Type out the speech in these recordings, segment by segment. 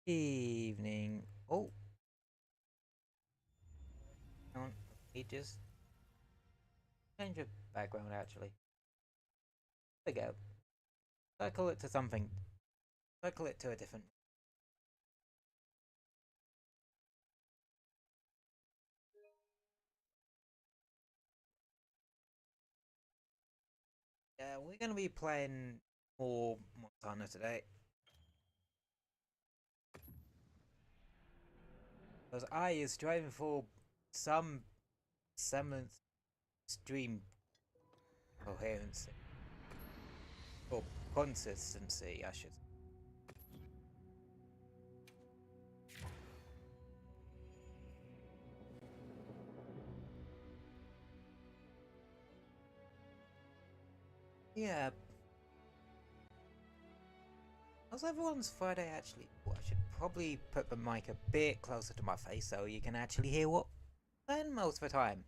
Evening. Oh, hang on. It just change the background actually. There we go. Cycle it to something. Cycle it to a different. Yeah, we're gonna be playing more Montana today. Because I is striving for some semblance stream coherency. Or consistency, I should. Yeah. How's everyone's Friday actually? Well, I should probably put the mic a bit closer to my face so you can actually hear what I'm saying most of the time.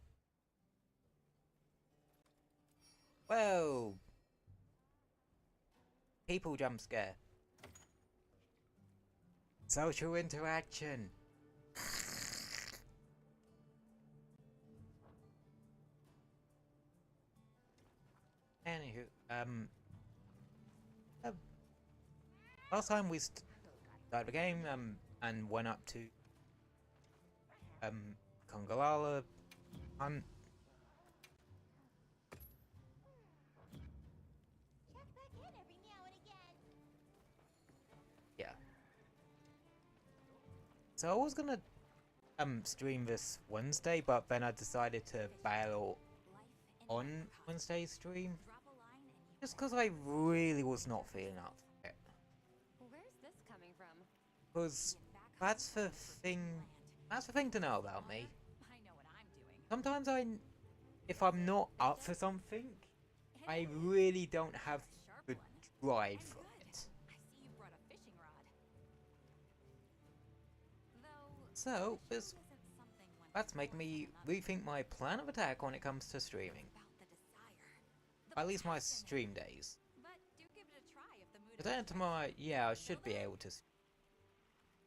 Whoa! People jump scare. Social interaction. Anywho, uh, last time we started the game, and went up to, Kongalala hunt. Yeah. So I was gonna, stream this Wednesday, but then I decided to bail on Wednesday's stream. Just because I really was not feeling up for it. Where's this coming from? Because that's the thing. That's the thing to know about me. I know what I'm doing. Sometimes if I'm not up for something, I really don't have the drive for it. I see you brought a fishing rod. So, Though this that's making me rethink my plan of attack when it comes to streaming. At least my stream days. But do give it a try if the mood. But then tomorrow, yeah, I should be able to.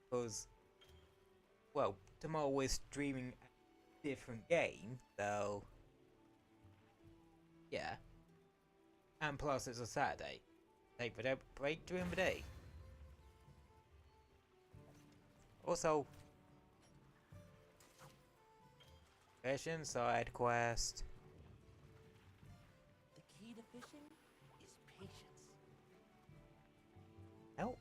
Because, well, tomorrow we're streaming a different game, so. Yeah. And plus, it's a Saturday. Take the break during the day. Also, mission, side quest. The key to fishing is patience. Help.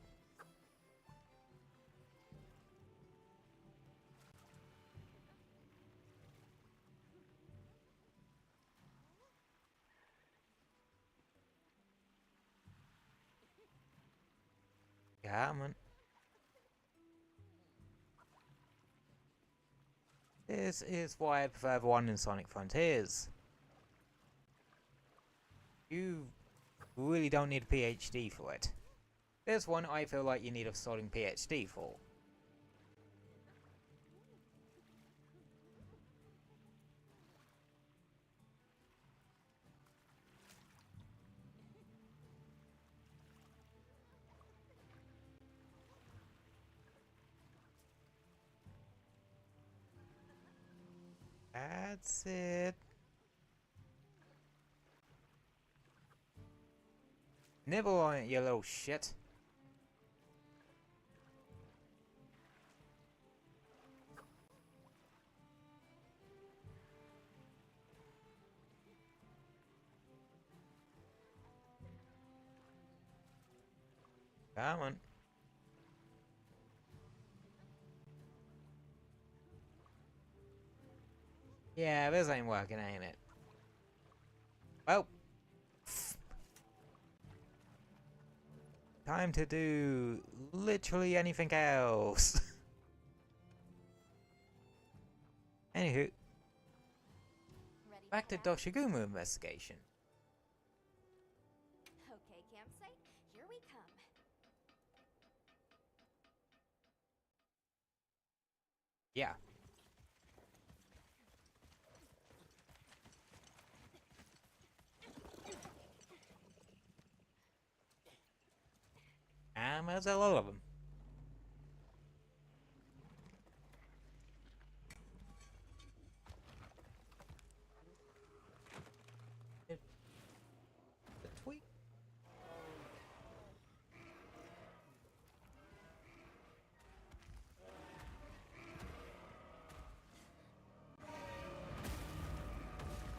Come on. This is why I prefer the one in Sonic Frontiers. You really don't need a PhD for it. This one I feel like you need a solid PhD for. That's it. Nibble on it, you little shit. Come on. Yeah, this ain't working, ain't it? Well. Time to do literally anything else. Anywho, back to Doshaguma investigation. Okay, campsite, here we come. Yeah. And there's a lot of them.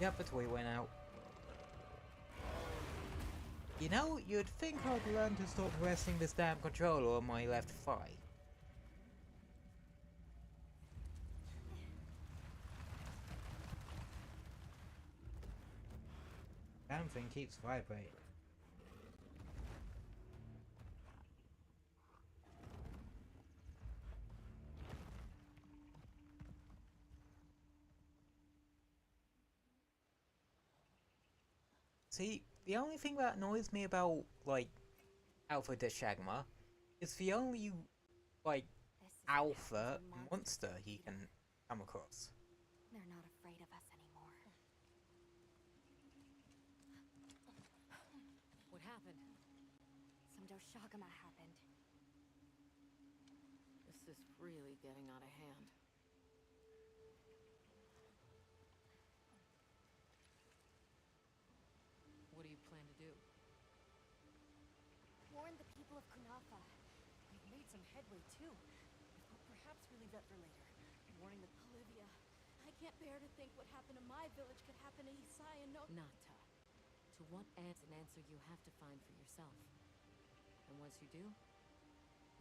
Yep, the toy went out. You know, you'd think I'd learn to stop pressing this damn controller on my left thigh. Damn thing keeps vibrating. See, the only thing that annoys me about, like, Alpha Doshaguma is the only, like, This is alpha a month. monster he can come across. They're not afraid of us anymore. What happened? Some Doshaguma happened. This is really getting out of hand. What do you plan to do? Warn the people of Kunafa. We've made some headway too. But perhaps we leave that for later. Warning the Olivia, I can't bear to think what happened to my village could happen to Isai and no— Nata. To what ends an answer you have to find for yourself. And once you do,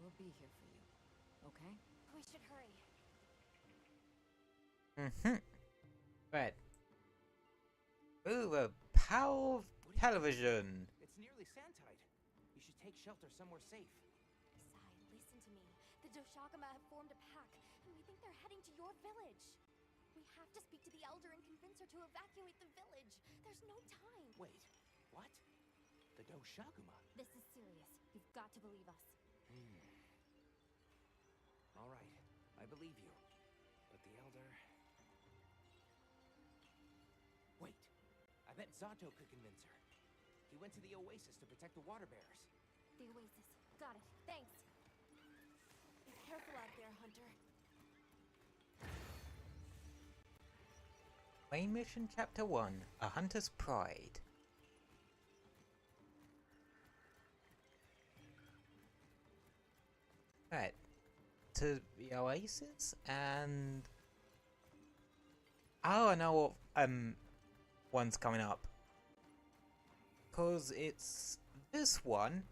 we'll be here for you. Okay? We should hurry. Right. Ooh, the power of television. It's nearly sand-tide. You should take shelter somewhere safe. Isai, listen to me. The Doshaguma have formed a pack, and we think they're heading to your village. We have to speak to the elder and convince her to evacuate the village. There's no time. Wait, what? The Doshaguma? This is serious. You've got to believe us. All right, I believe you. But the Elder... Wait, I bet Zato could convince her. He went to the Oasis to protect the water bearers. The Oasis. Got it. Thanks. Be careful out there, Hunter. Main mission chapter 1, A Hunter's Pride. Right. To the Oasis and... Oh, I know what one's coming up. Cause it's this one,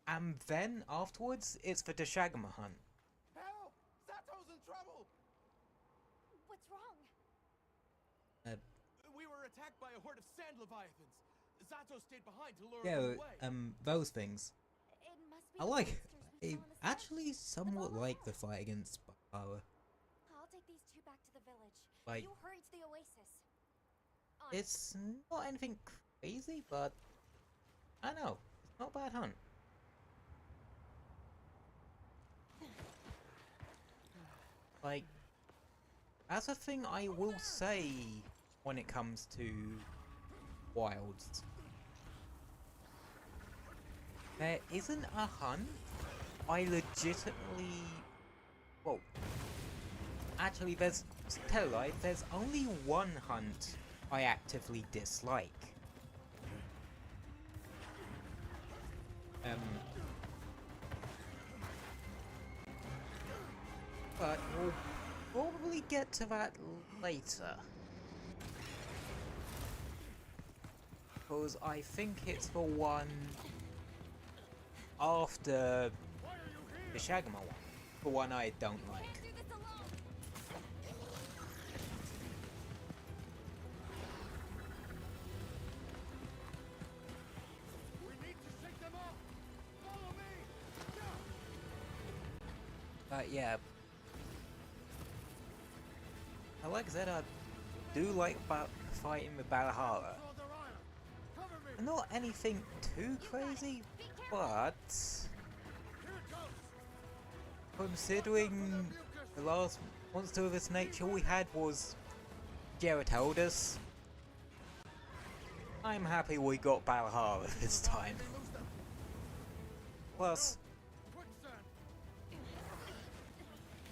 and then afterwards it's the Doshaguma hunt. Help! Zato's in trouble! What's wrong? We were attacked by a horde of sand leviathans. Zato stayed behind to lure Yeah, them away. those things. It must be I the like monsters we it. saw in the sand. Actually somewhat Mama like the has. fight against Bahara. I'll take these two back to the village. Like, You hurry to the Oasis. On. it's not anything crazy, but I know, it's not a bad hunt. Like, that's a thing I will say when it comes to Wilds. There isn't a hunt I legitimately... Well, actually there's... Tell a lie, there's only one hunt I actively dislike. But we'll probably get to that later. Because I think it's the one after the Shagama one. The one I don't like. Can't do this alone. We need to shake them off. Follow me. Yeah. Like I said, I do like fighting with Valhalla. Draw their iron. Cover me. Not anything too crazy, but Here it goes. considering the last monster of this nature we had was Geratoldus, I'm happy we got Valhalla this time. They lose them. Plus, Quicksand.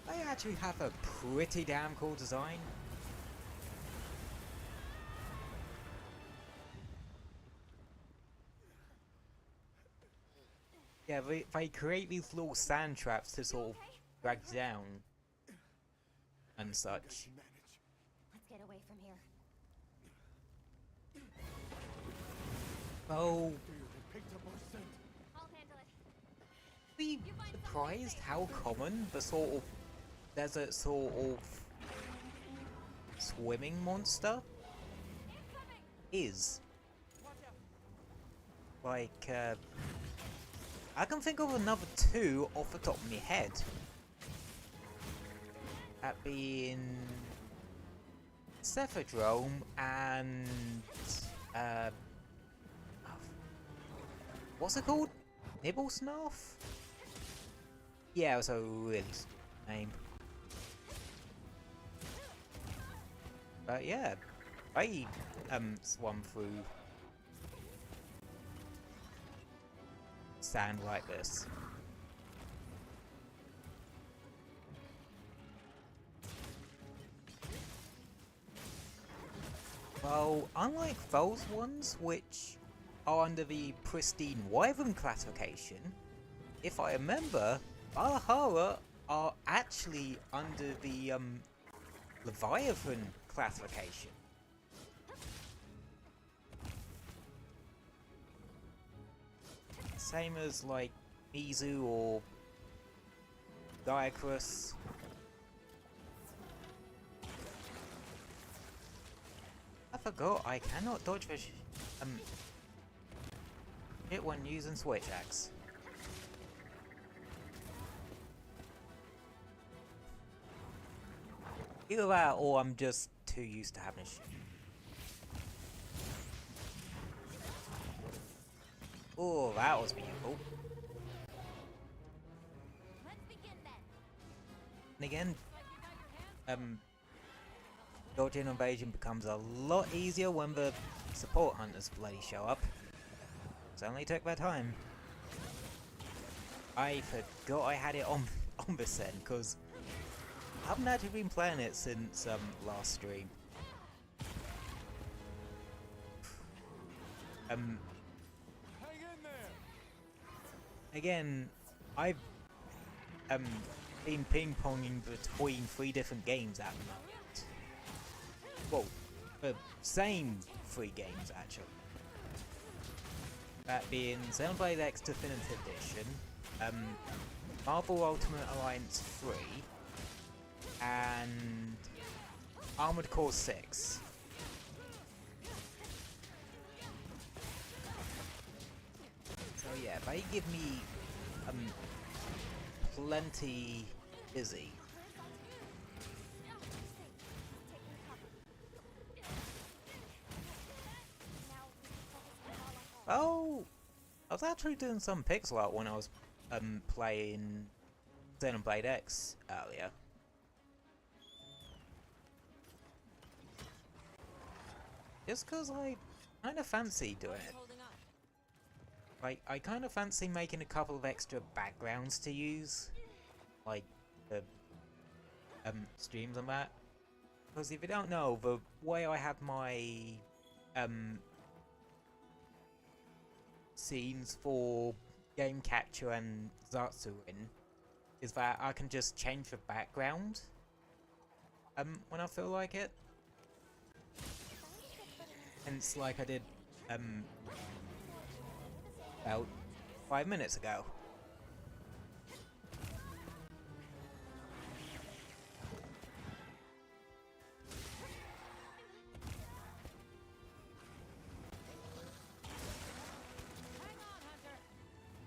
they actually have a pretty damn cool design. Yeah, they create these little sand traps to sort of drag down and such. Manage. Let's get away from here. Oh, They picked up our scent. I'll handle it. be surprised how common the sort of desert sort of swimming monster is. Like, I can think of another two off the top of my head. That being Cephadrome and what's it called? Nibblesnarf? Yeah, it was a really stupid name. But yeah, I swum through sand like this. Well, unlike those ones, which are under the pristine wyvern classification, if I remember, Valhalla are actually under the Leviathan classification. Same as like Mizu or Diacrus. I forgot I cannot dodge the hit when using switch axe. Either that or I'm just too used to having a shit. Oh, that was beautiful. Let's begin then. And again, dodging invasion becomes a lot easier when the support hunters bloody show up. It's only took their time. I forgot I had it on this end because I haven't actually been playing it since last stream. Hang in there. Again, I've been ping-ponging between 3 different games at the moment. Well, the same 3 games actually. That being Xenoblade X Definitive Edition, Marvel Ultimate Alliance 3, and Armored Core 6. So yeah, they give me plenty busy. Oh, I was actually doing some pixel art when I was playing Xenoblade X earlier. Just cause I kind of fancy doing it. Like, I kind of fancy making a couple of extra backgrounds to use, like the streams and that. Because if you don't know, the way I have my scenes for game capture and Zatsuin is that I can just change the background when I feel like it. Hence, like I did about 5 minutes ago.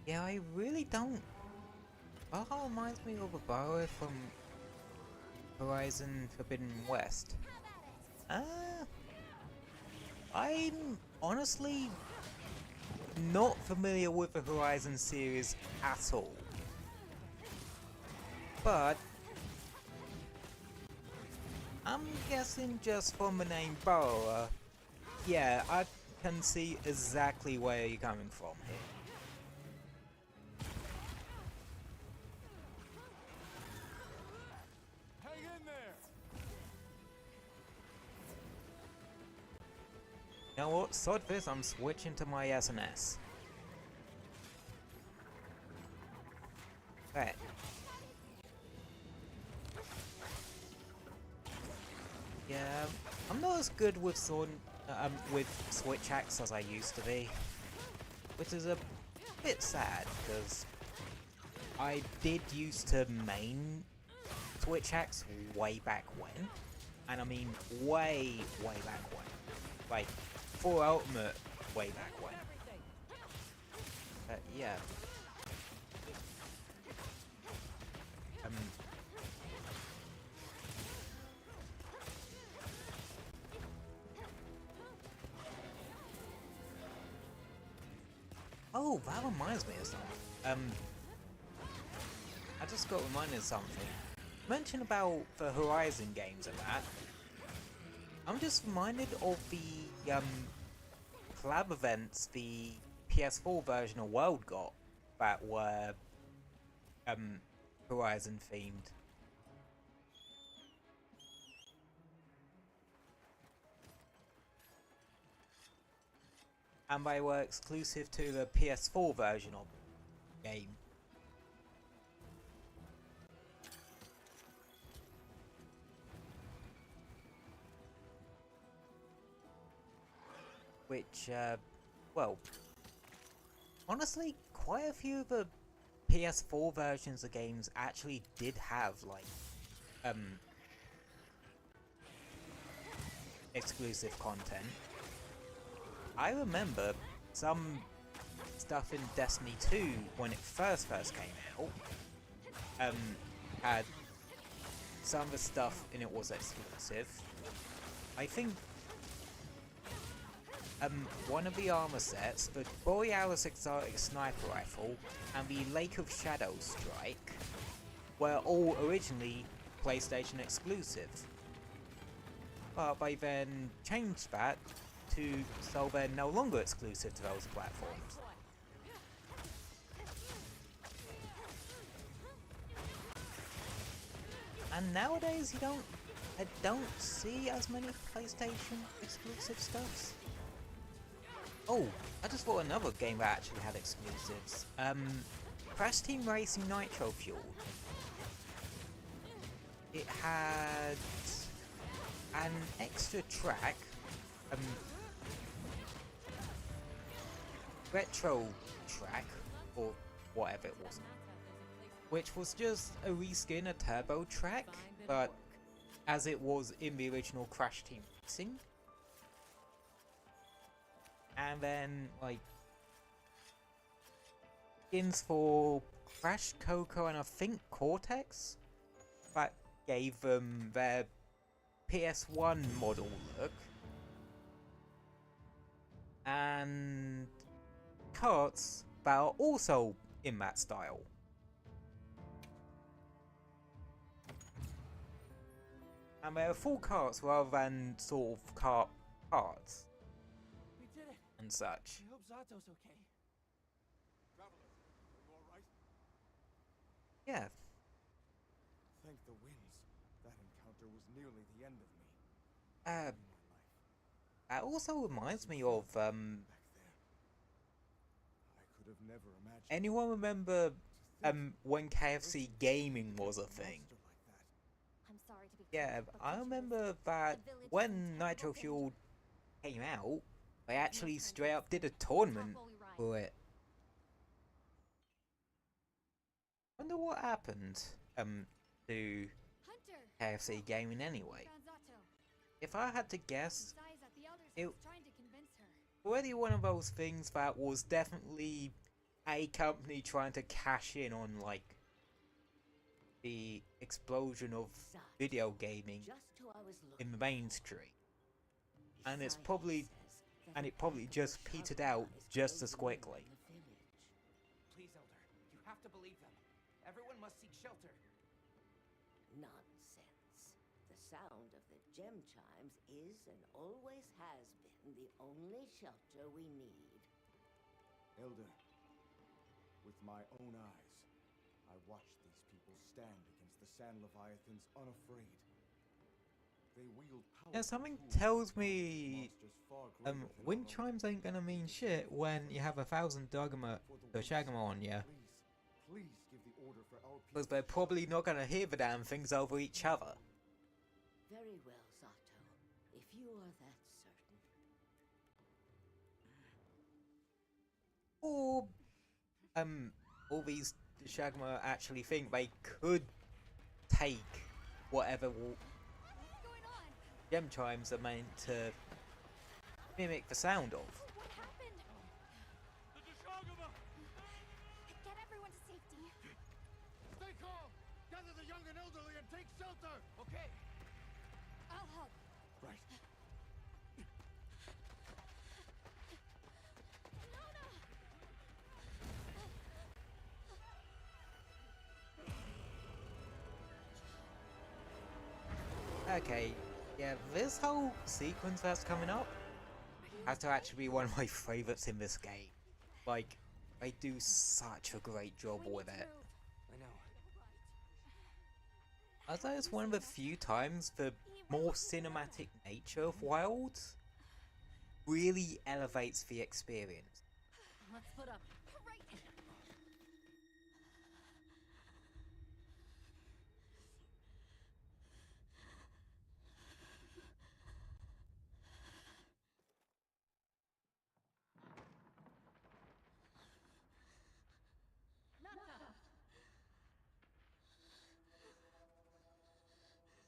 Yeah, I really don't. Valhalla reminds me of a borrower from Horizon Forbidden West. I'm honestly not familiar with the Horizon series at all. But I'm guessing just from the name Borrower, yeah, I can see exactly where you're coming from here. Hang in there. You know what? Sod this, I'm switching to my SNS. Right. Yeah, I'm not as good with sword, with switch axe as I used to be. which is a bit sad because I did used to main Twitch hacks way back when, and I mean way back when, like for Ultimate way back when. Yeah. Oh, that reminds me of something. I just got reminded of something. Mention about the Horizon games and that. I'm just reminded of the collab events the PS4 version of World got that were Horizon themed. And they were exclusive to the PS4 version of the game. Which, well, honestly, quite a few of the PS4 versions of games actually did have, like, exclusive content. I remember some stuff in Destiny 2 when it first came out, had some of the stuff in it was exclusive. I think one of the armor sets, the Borealis Exotic Sniper Rifle and the Lake of Shadows Strike, were all originally PlayStation exclusive. But they then changed that so they're no longer exclusive to those platforms. And nowadays I don't see as many PlayStation exclusive stuffs. Oh, I just thought another game that actually had exclusives. Crash Team Racing Nitro Fuel. It had an extra track, retro track, or whatever it was, which was just a reskin, a turbo track, but as it was in the original Crash Team Racing. And then, like, skins for Crash, Coco, and I think Cortex that gave them their PS1 model look. And carts that are also in that style. And they're full carts rather than sort of parts We did it. and such. I hope Zato's okay. Traveler, are you alright? Yeah. Thank the winds. That encounter was nearly the end of me. Uh, In my life. that also reminds me of, Back there. I could have never imagined. anyone remember, to think when KFC gaming was a thing? monster like that. I'm sorry to be Yeah, cruel, but I the truth remember is, that the village is in when terrible Nitro danger. Fuel came out, they actually time straight to up did a Stop tournament while we ride. for it. Wonder what happened, to Hunter! KFC gaming anyway. Found Zato. If I had to guess, Zai's at the Elder's it- house trying to convince her. already one of those things that was definitely a company trying to cash in on, like, the explosion of video gaming in the mainstream. And it's probably, and it probably just petered out just as quickly. Please, Elder, you have to believe them. Everyone must seek shelter. Nonsense. The sound of the gem chimes is and always has been the only shelter we need. Elder, with my own eyes, I watched these people stand against the sand leviathans unafraid. They wield power. Yeah, something tells me, wind chimes ain't gonna mean shit when you have 1,000 Doshaguma on you. Please give the order for our people. Because they're probably not gonna hear the damn things over each other. Very well, Zato. If you are that certain. or all these Doshaguma actually think they could take whatever What's going on? gem chimes are meant to mimic the sound of. What happened? Get everyone to safety. Stay calm! Gather the young and elderly and take shelter! Okay. I'll help. Right. Okay, yeah, this whole sequence that's coming up has to actually be one of my favourites in this game. Like, they do such a great job We with need to it. move. I know. As though it's one of the few times the more cinematic nature of Wilds really elevates the experience. Let's split up. Right.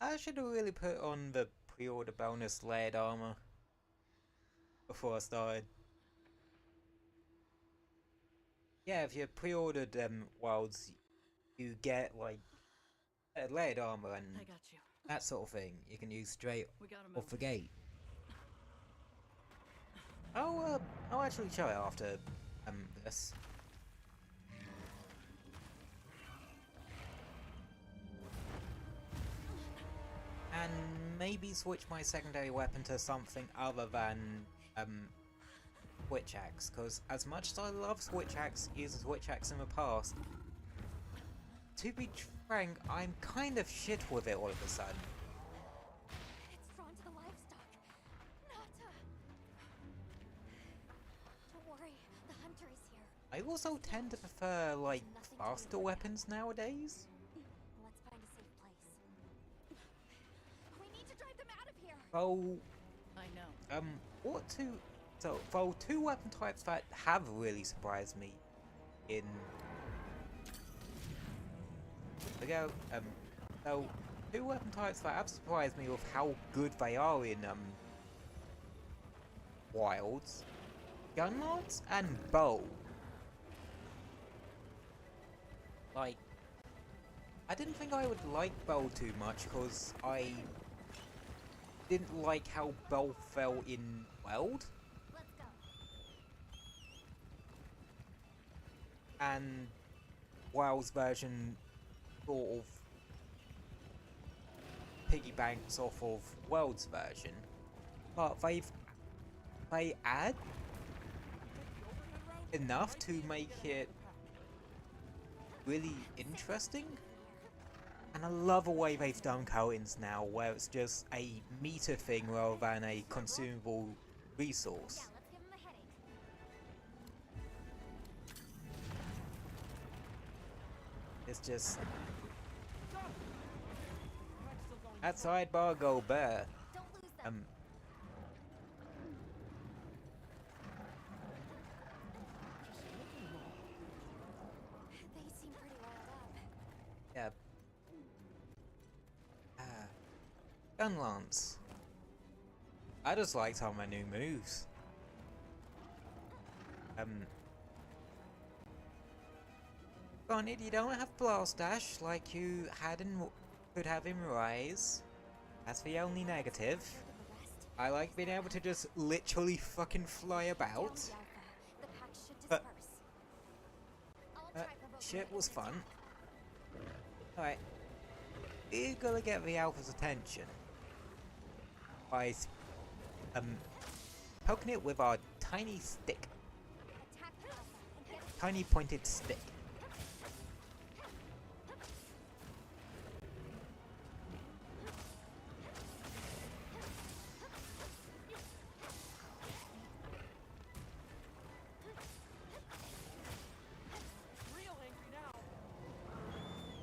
I should have really put on the pre-order bonus layered armor before I started. Yeah, if you pre-ordered Wilds, you get like layered armor and I got you. that sort of thing. You can use straight We gotta move. off the gate. I'll actually show it after this. And maybe switch my secondary weapon to something other than Switch Axe, because as much as I love Switch Axe, used Switch Axe in the past, to be frank, I'm kind of shit with it all of a sudden. It's drawn to the livestock. Nata. Don't worry, the hunter is here. I also tend to prefer like faster weapons nowadays. Let's find a safe place. We need to drive them out of here. Though, I know. though two weapon types that have really surprised me in though two weapon types that have surprised me with how good they are in Wilds, gun lance and bow. Like, I didn't think I would like bow too much because I didn't like how bow fell in Weld. Let's go. And Wild's version sort of piggybanks off of Weld's version, but they add enough to make it really interesting. And I love the way they've done coatings now, where it's just a meter thing rather than a consumable resource. Yeah, let's give him a headache. It's just that sidebar go bear. Don't lose them. They seem pretty riled up. Yeah. Gun lance. I just like some of my new moves. Granted, you don't have blast dash like you had in could have in Rise. That's the only negative. The rest, I like being able to just literally fucking fly about. down the alpha. The pack should But- disperse. I'll try provoking Shit the was others. fun. Alright. You're gonna get the alpha's attention by poking it with our tiny stick. Attack the alpha and get it. Tiny pointed stick. Real angry now.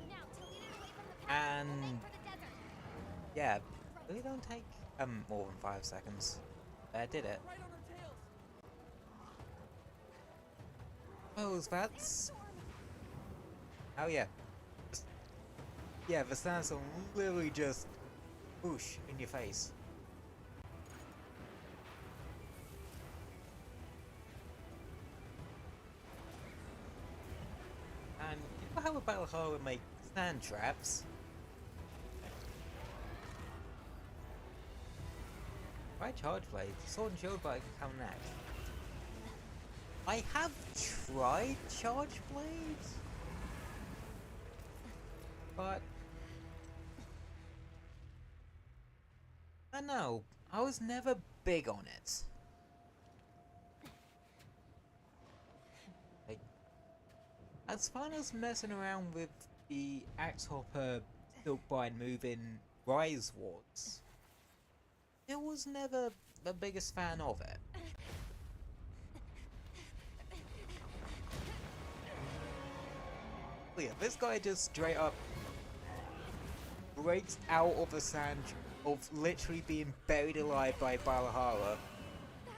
Now to lead it away from the pack. We'll And make for the desert. yeah, really don't take more than 5 seconds. I did it. Right on our tails. Oh, that's... Oh yeah. Yeah, the sandstorm literally just whoosh in your face. And you know how a Valhalla would make sand traps? Try charge blades. Sword and shield, but I can come next. I have tried charge blades, but I don't know. I was never big on it. Like, as fun as messing around with the axe hopper silkbind move in Rise Wards, I was never the biggest fan of it. Yeah, this guy just straight up breaks out of the sand of literally being buried alive by Valhalla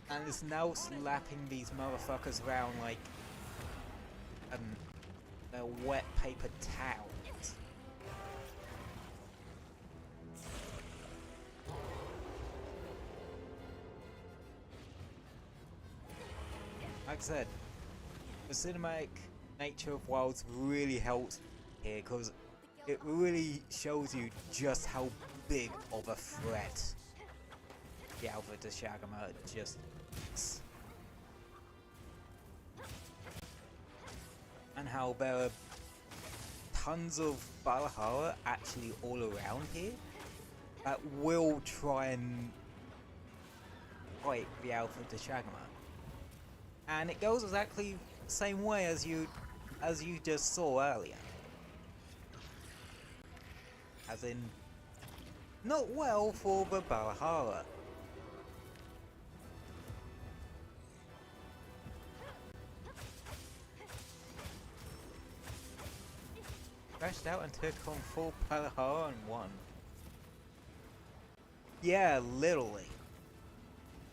and is now slapping these motherfuckers around like they're wet paper towels. Like I said, the cinematic nature of Wilds really helps here because it really shows you just how big of a threat the Alpha Doshaguma just is. And how there are tons of Valhalla actually all around here that will try and fight the Alpha Doshaguma. And it goes exactly the same way as you just saw earlier. As in, not well for the Valhalla. Crashed out and took on full Valhalla and won. Yeah, literally.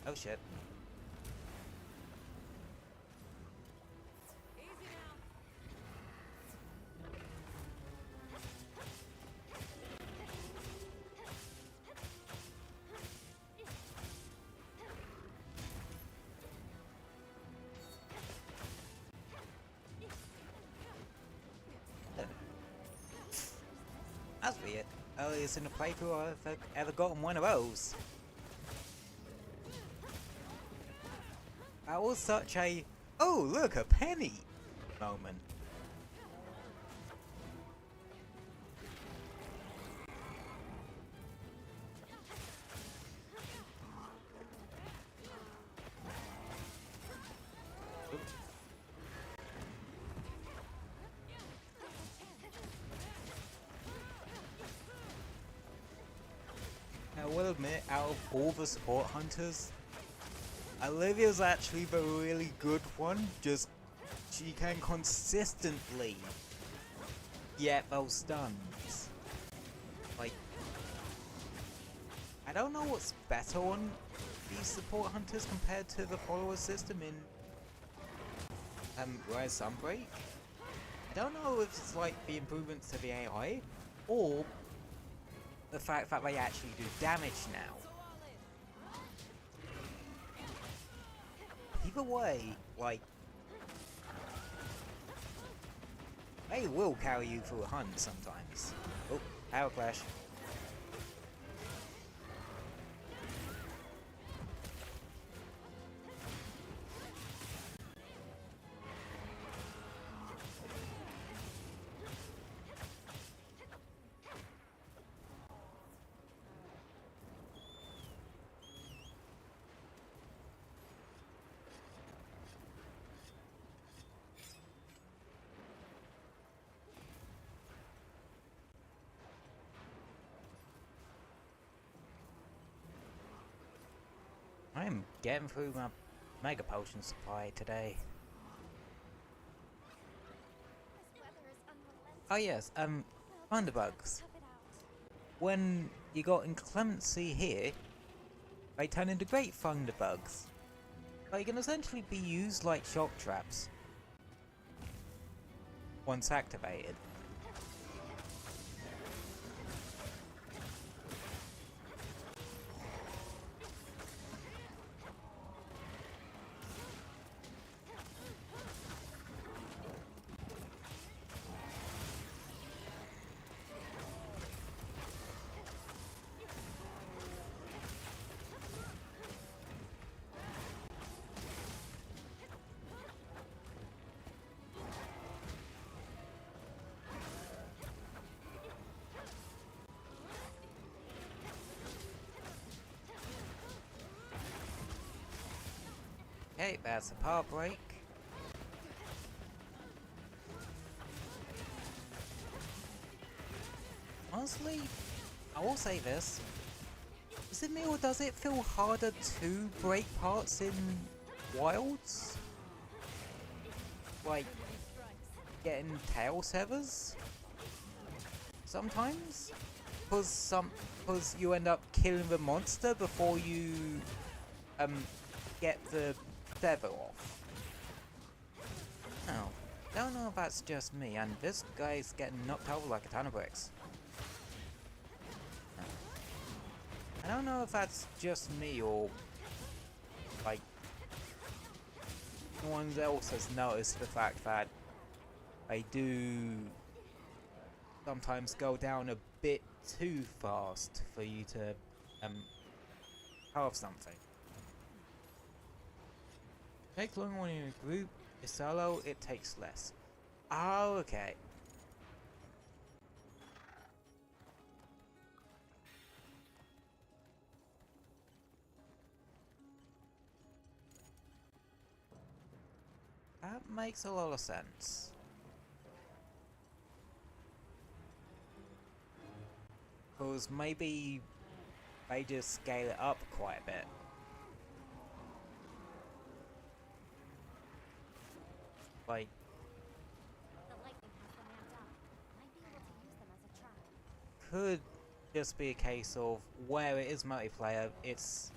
Oh shit. That's weird. Earliest in the playthrough I've ever gotten one of those. That was such a, oh look, a penny moment. I will admit, out of all the support hunters, Olivia's actually the really good one. Just, she can consistently get those stuns. Like, I don't know what's better on these support hunters compared to the follower system in Rise Sunbreak. I don't know if it's like the improvements to the AI or the fact that they actually do damage now. Either way, like, they will carry you through a hunt sometimes. Oh, power clash. I'm getting through my mega potion supply today. Oh yes, thunderbugs. When you got inclemency here, they turn into great thunderbugs. They can essentially be used like shock traps. once activated. Okay, that's a power break. Honestly, I will say this. Is it me or does it feel harder to break parts in Wilds? Like, getting tail severs? Sometimes? Because you end up killing the monster before you get the feather off. Oh, don't know if that's just me, and this guy's getting knocked over like a ton of bricks. I don't know if that's just me or like no one else has noticed the fact that I do sometimes go down a bit too fast for you to carve something. Takes longer when you're in a group. If solo, it takes less. Oh, okay. That makes a lot of sense. Because maybe they just scale it up quite a bit. Like, The lightning has them amped up. Might be able to use them as a trap. could just be a case of where it is multiplayer, it's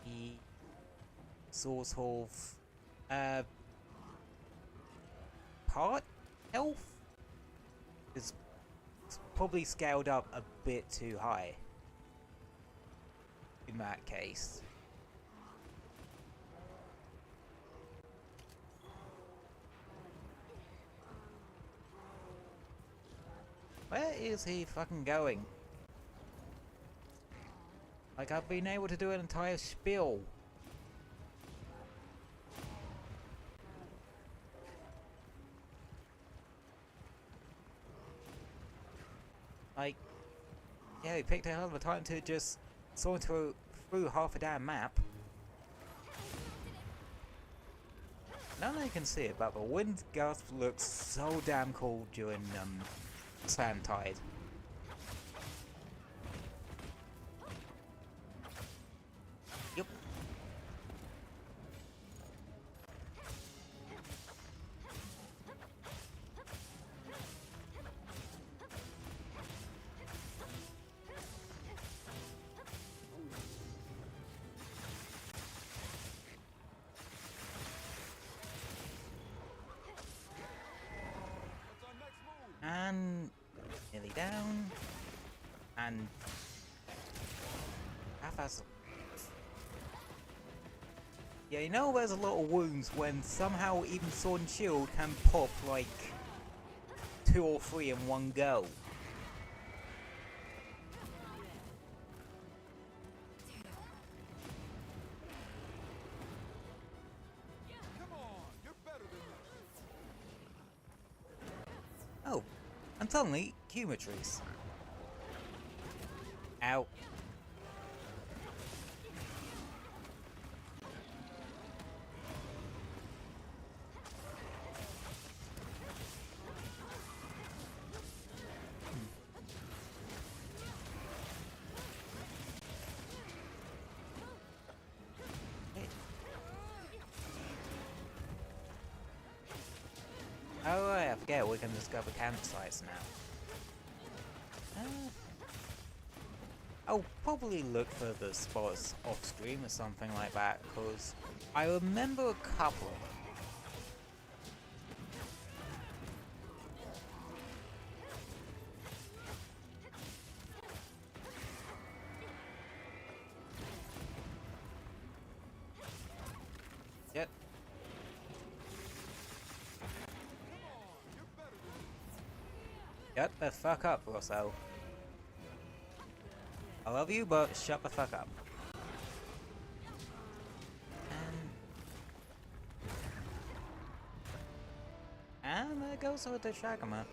the sort of part health is probably scaled up a bit too high in that case. Where is he fucking going? Like, I've been able to do an entire spiel. Like, yeah, he picked a hell of a time to just saunter through half a damn map. Now you can see it, but the wind gust looks so damn cool during Sand Tide. Yep. And nearly down. And half as. Yeah, you know there's a lot of wounds when somehow even Sword and Shield can pop like 2 or 3 in one go. Oh, and suddenly, geometries. Ow. Oh right, I forget, we can discover campsites now. I'll probably look for the spots off stream or something like that, because I remember a couple of them. Shut the fuck up, Russell. I love you, but shut the fuck up. And there goes with the Doshaguma.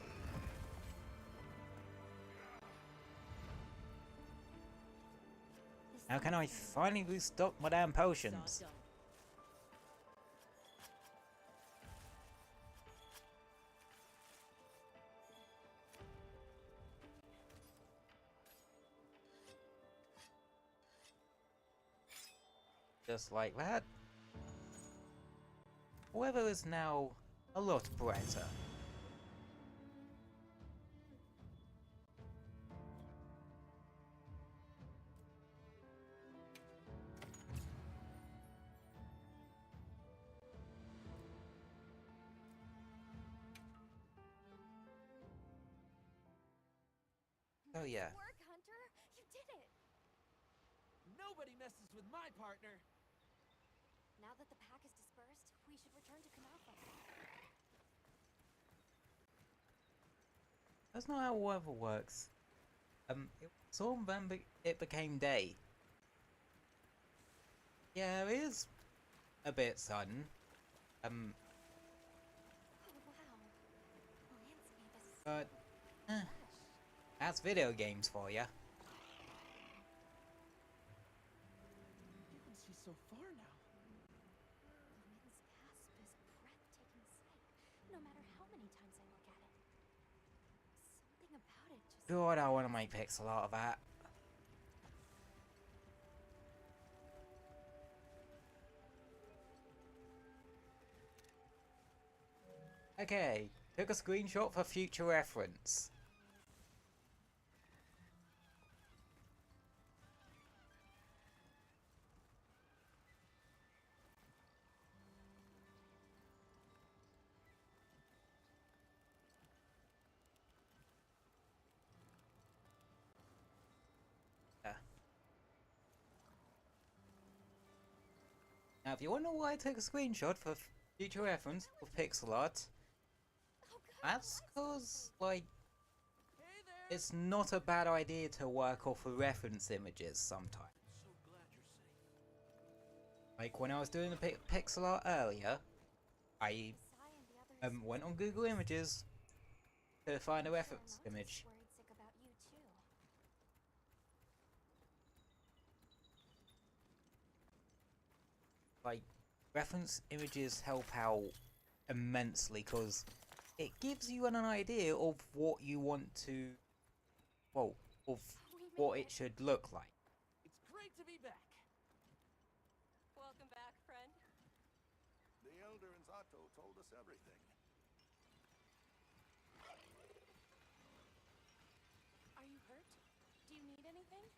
How can I finally restock my damn potions? Just like that. Weather is now a lot brighter. Oh yeah. Good work, Hunter. You did it. Nobody messes with my partner. Now that the pack is dispersed, we should return to Kumalfa. That's not how weather works. It was on when it became day. Yeah, it is a bit sudden. Oh wow. Landscape is But lush. that's video games for ya. You can see so far now. The wind's gasp is a breathtaking sight, no matter how many times I look at it. Something about it just... God, I want to make pixel art of that. Okay, took a screenshot for future reference. Now, if you wonder why I took a screenshot for future reference for pixel art, Oh god, that's cause, like, Hey there. it's not a bad idea to work off of reference images sometimes. So glad you're safe. Like, when I was doing the pixel art earlier, I Sai and the others... went on Google Images to find a I'm sure reference Ananta's image. worried sick about you too. Like, reference images help out immensely because it gives you an idea of what you want to, well, of We made what it should look like. It's great to be back. Welcome back, friend. The Elder and Zato told us everything. Are you hurt? Do you need anything?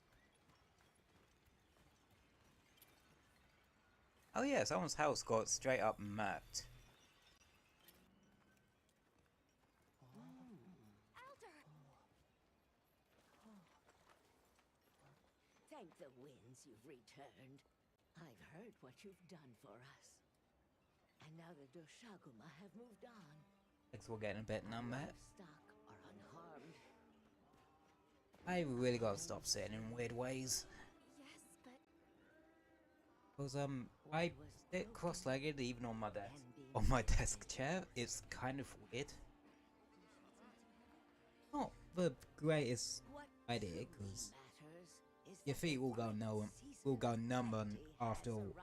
Oh yeah, someone's house got straight up murked. Elder! Thank the winds you've returned. I've heard what you've done for us. And now the Doshaguma have moved on. Looks we're getting a bit numb there. Stock are unharmed. I really gotta stop sitting in weird ways. Yes, but Cause I sit cross-legged even on my desk chair. It's kind of weird. Not the greatest idea, cause your feet will go numb after all.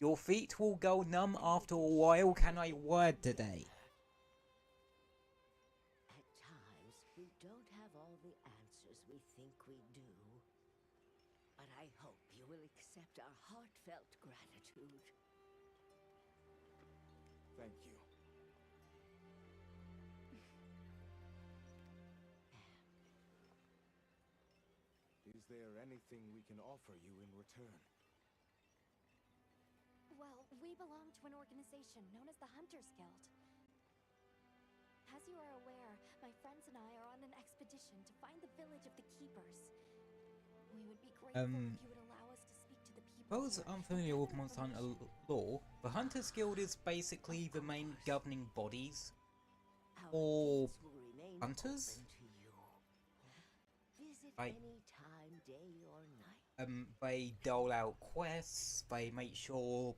Your feet will go numb after a while. Can I word today? At times, we don't have all the answers we think we do. But I hope you will accept our heartfelt gratitude. Thank you. Is there anything we can offer you in return? well, we belong to an organization known as the Hunters Guild. As you are aware, my friends and I are on an expedition to find the village of the Keepers. We would be grateful if you would allow us to speak to the people. For those here unfamiliar and with gather Monster Hunter information. lore, the Hunters Guild is basically the main governing bodies Our or gates will remain hunters? open to Like, any time, day or night. they dole out quests. They make sure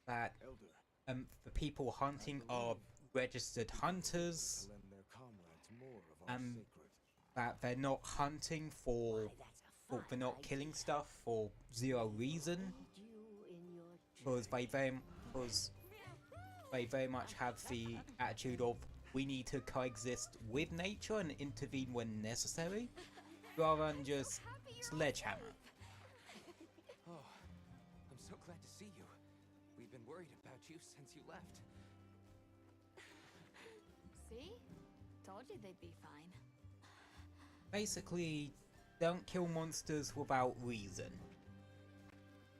that Elder, the people hunting are registered hunters. to lend their comrades more of our Um, sacred. that they're not hunting for, Why, that's a they're fine not killing idea. stuff for zero reason. Aid you in your Because journey. they very much have the attitude of we need to coexist with nature and intervene when necessary, rather than just sledgehammer. Oh, I'm so glad to see you. We've been worried about you since you left. See? Told you they'd be fine. Basically, don't kill monsters without reason.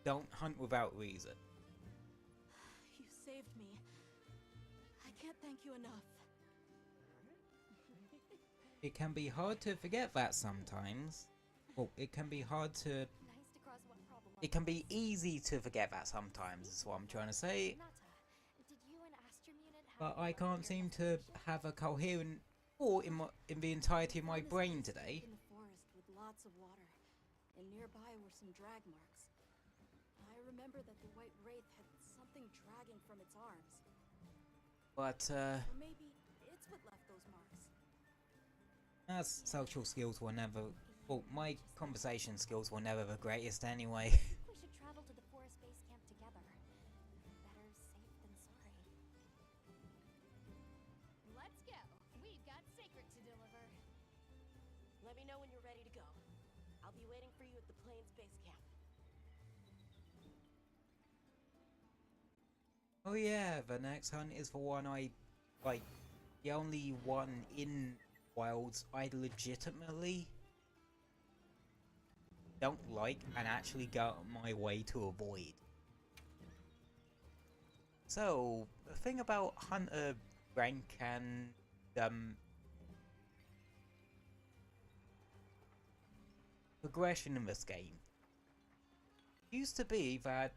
Don't hunt without reason. You saved me. I can't thank you enough. It can be hard to forget that sometimes. Well, it can be hard to... Nice to cross one problem. It can be easy to forget that sometimes, is what I'm trying to say. Did you and Astrum unit have But I a can't seem to investigation? have a coherent thought in the entirety of my Found this brain beast today. In the forest with lots of water, and nearby were some drag marks. I remember that the white wraith had something dragging from its arms. But, Or maybe it's what left those marks. as social skills were never... Well, my conversation skills were never the greatest anyway. I think we should travel to the forest base camp together. Better safe than sorry. Let's go. We've got Sacred to deliver. Let me know when you're ready to go. I'll be waiting for you at the Plains base camp. Oh yeah, the next hunt is the one like, the only one in Wilds I legitimately don't like and actually go out of my way to avoid. So, the thing about Hunter rank and, progression in this game used to be that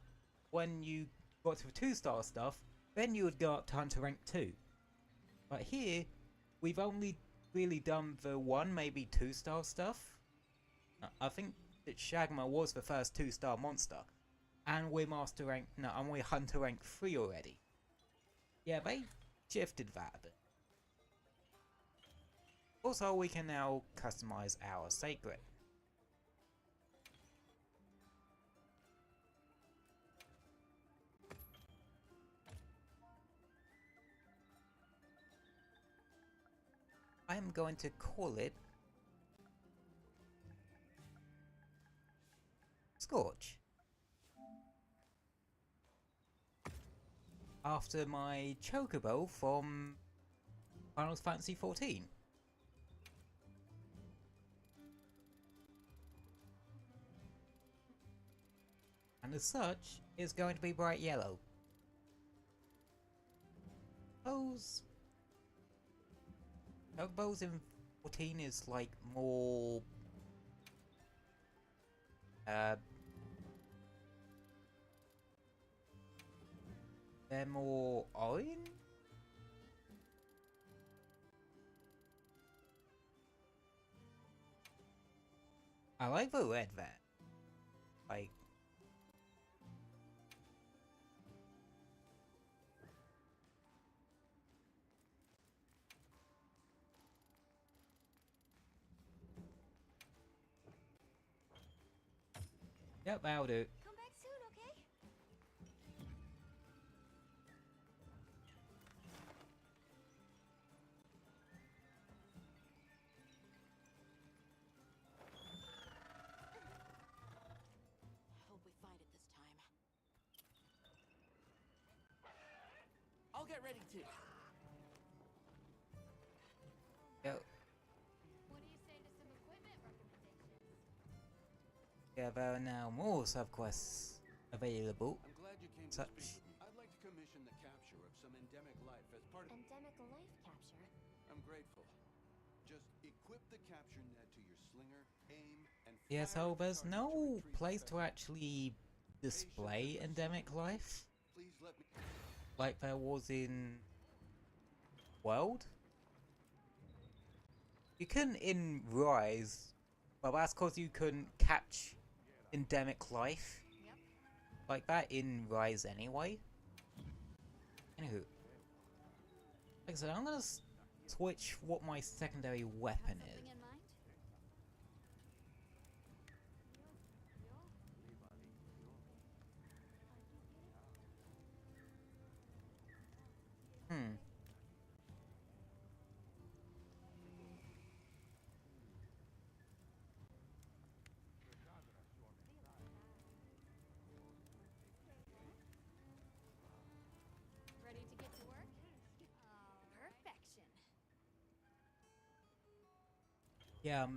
when you got to the 2-star stuff, then you would go up to Hunter rank 2. But here, we've only really done the 1, maybe 2-star stuff. I think that Shagma was the first 2-star monster. And we're Master rank, no, and we're Hunter rank 3 already. Yeah, they shifted that a bit. Also, we can now customize our Sacred. I am going to call it Scorch. After my Chocobo from Final Fantasy XIV. And as such, it's going to be bright yellow. Those Chocobos in 14 is like more they're more orange? I like the red there. Like, yep, that'll do. Come back soon, okay? Hope we find it this time. I'll get ready too. Yep. What do you say to some equipment recommendations? Yeah, there are now more subquests available. I'm glad you came to Such. speak with me. I'd like to commission the capture of some endemic life as part of... Endemic life capture. I'm grateful. Just equip the capture net to your slinger, aim, and Yeah, fire so at the there's target to no retrieve the place to specimen. actually display endemic life Please let me... like there was in World. You can in Rise Well, that's because you couldn't catch endemic life like that in Rise anyway. Anywho, like I said, I'm gonna switch what my secondary weapon is. Something in mind? Hmm. Ready to get to work? Perfection. Yeah,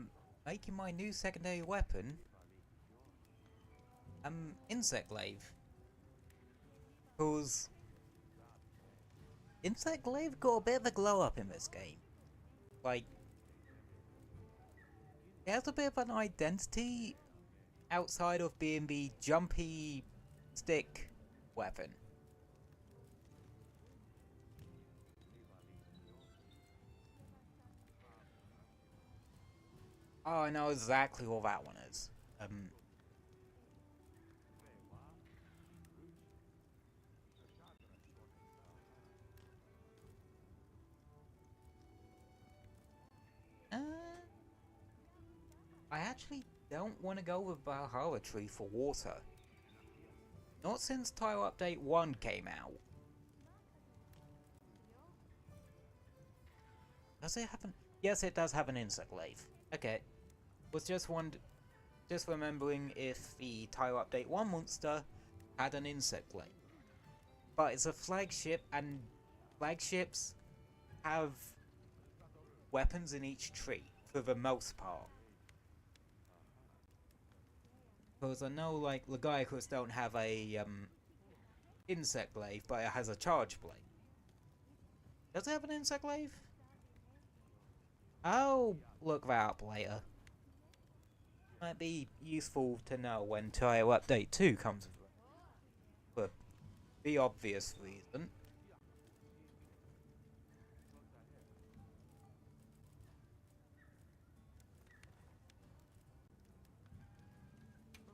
making my new secondary weapon, Insect Glaive. Cause Insect Glaive got a bit of a glow up in this game. Like, it has a bit of an identity outside of being the jumpy stick weapon. Oh, I know exactly what that one is. Uh, I actually don't want to go with Valhalla Tree for water. Not since Tile Update 1 came out. Does it have an... Yes, it does have an insect glaive. Okay. Was just remembering if the Tile Update 1 monster had an insect glaive. But it's a flagship, and flagships have weapons in each tree, for the most part. Because I know, like, Lagiacrus don't have a, insect glaive, but it has a charge blade. Does it have an insect glaive? I'll look that up later. Might be useful to know when Tile Update 2 comes around. For the obvious reason.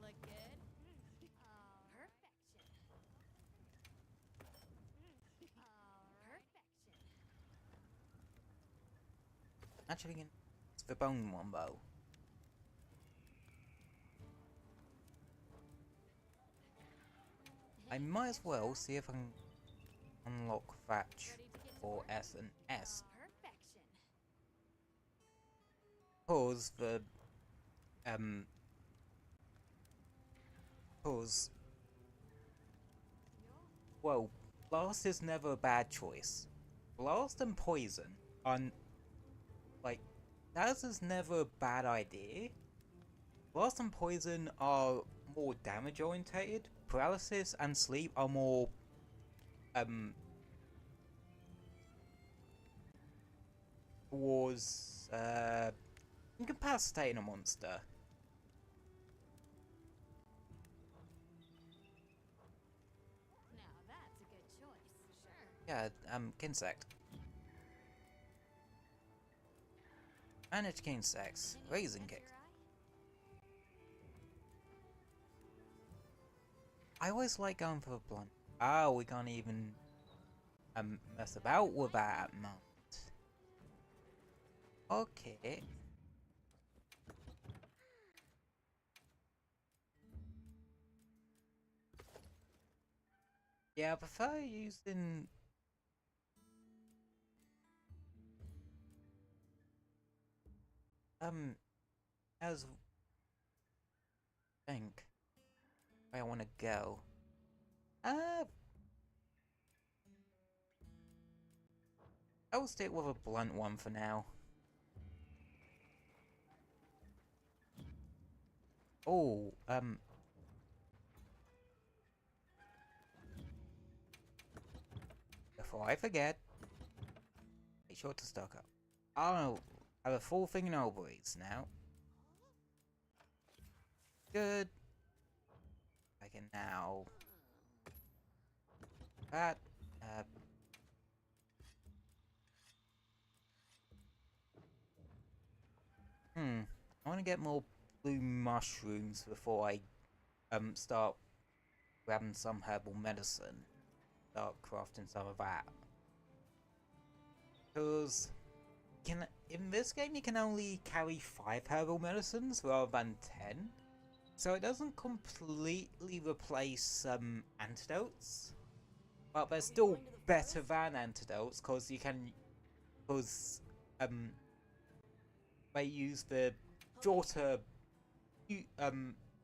Look good? Perfection. Perfection. Actually, it's the bone one though. I might as well see if I can unlock Thatch for S and S. Perfection. Pause the pause. Well, Blast is never a bad choice. Blast and Poison are like that is never a bad idea. Blast and Poison are more damage orientated. Paralysis and Sleep are more towards incapacitating a monster. Now that's a good choice. Sure. Yeah, Kinsect. Manage Kinsects. Raising Kick. I always like going for the blunt. Oh, we can't even mess about with that mount. Okay. Yeah, I prefer using as think where I want to go. I'll stick with a blunt one for now. Oh, before I forget, make sure to stock up. Oh, I have a full thing in ovaries now. Good. I can now. That. I want to get more blue mushrooms before I start grabbing some herbal medicine. Start crafting some of that. Because in this game you can only carry 5 herbal medicines rather than 10. So it doesn't completely replace antidotes. But they're still better than antidotes because you can they use the shorter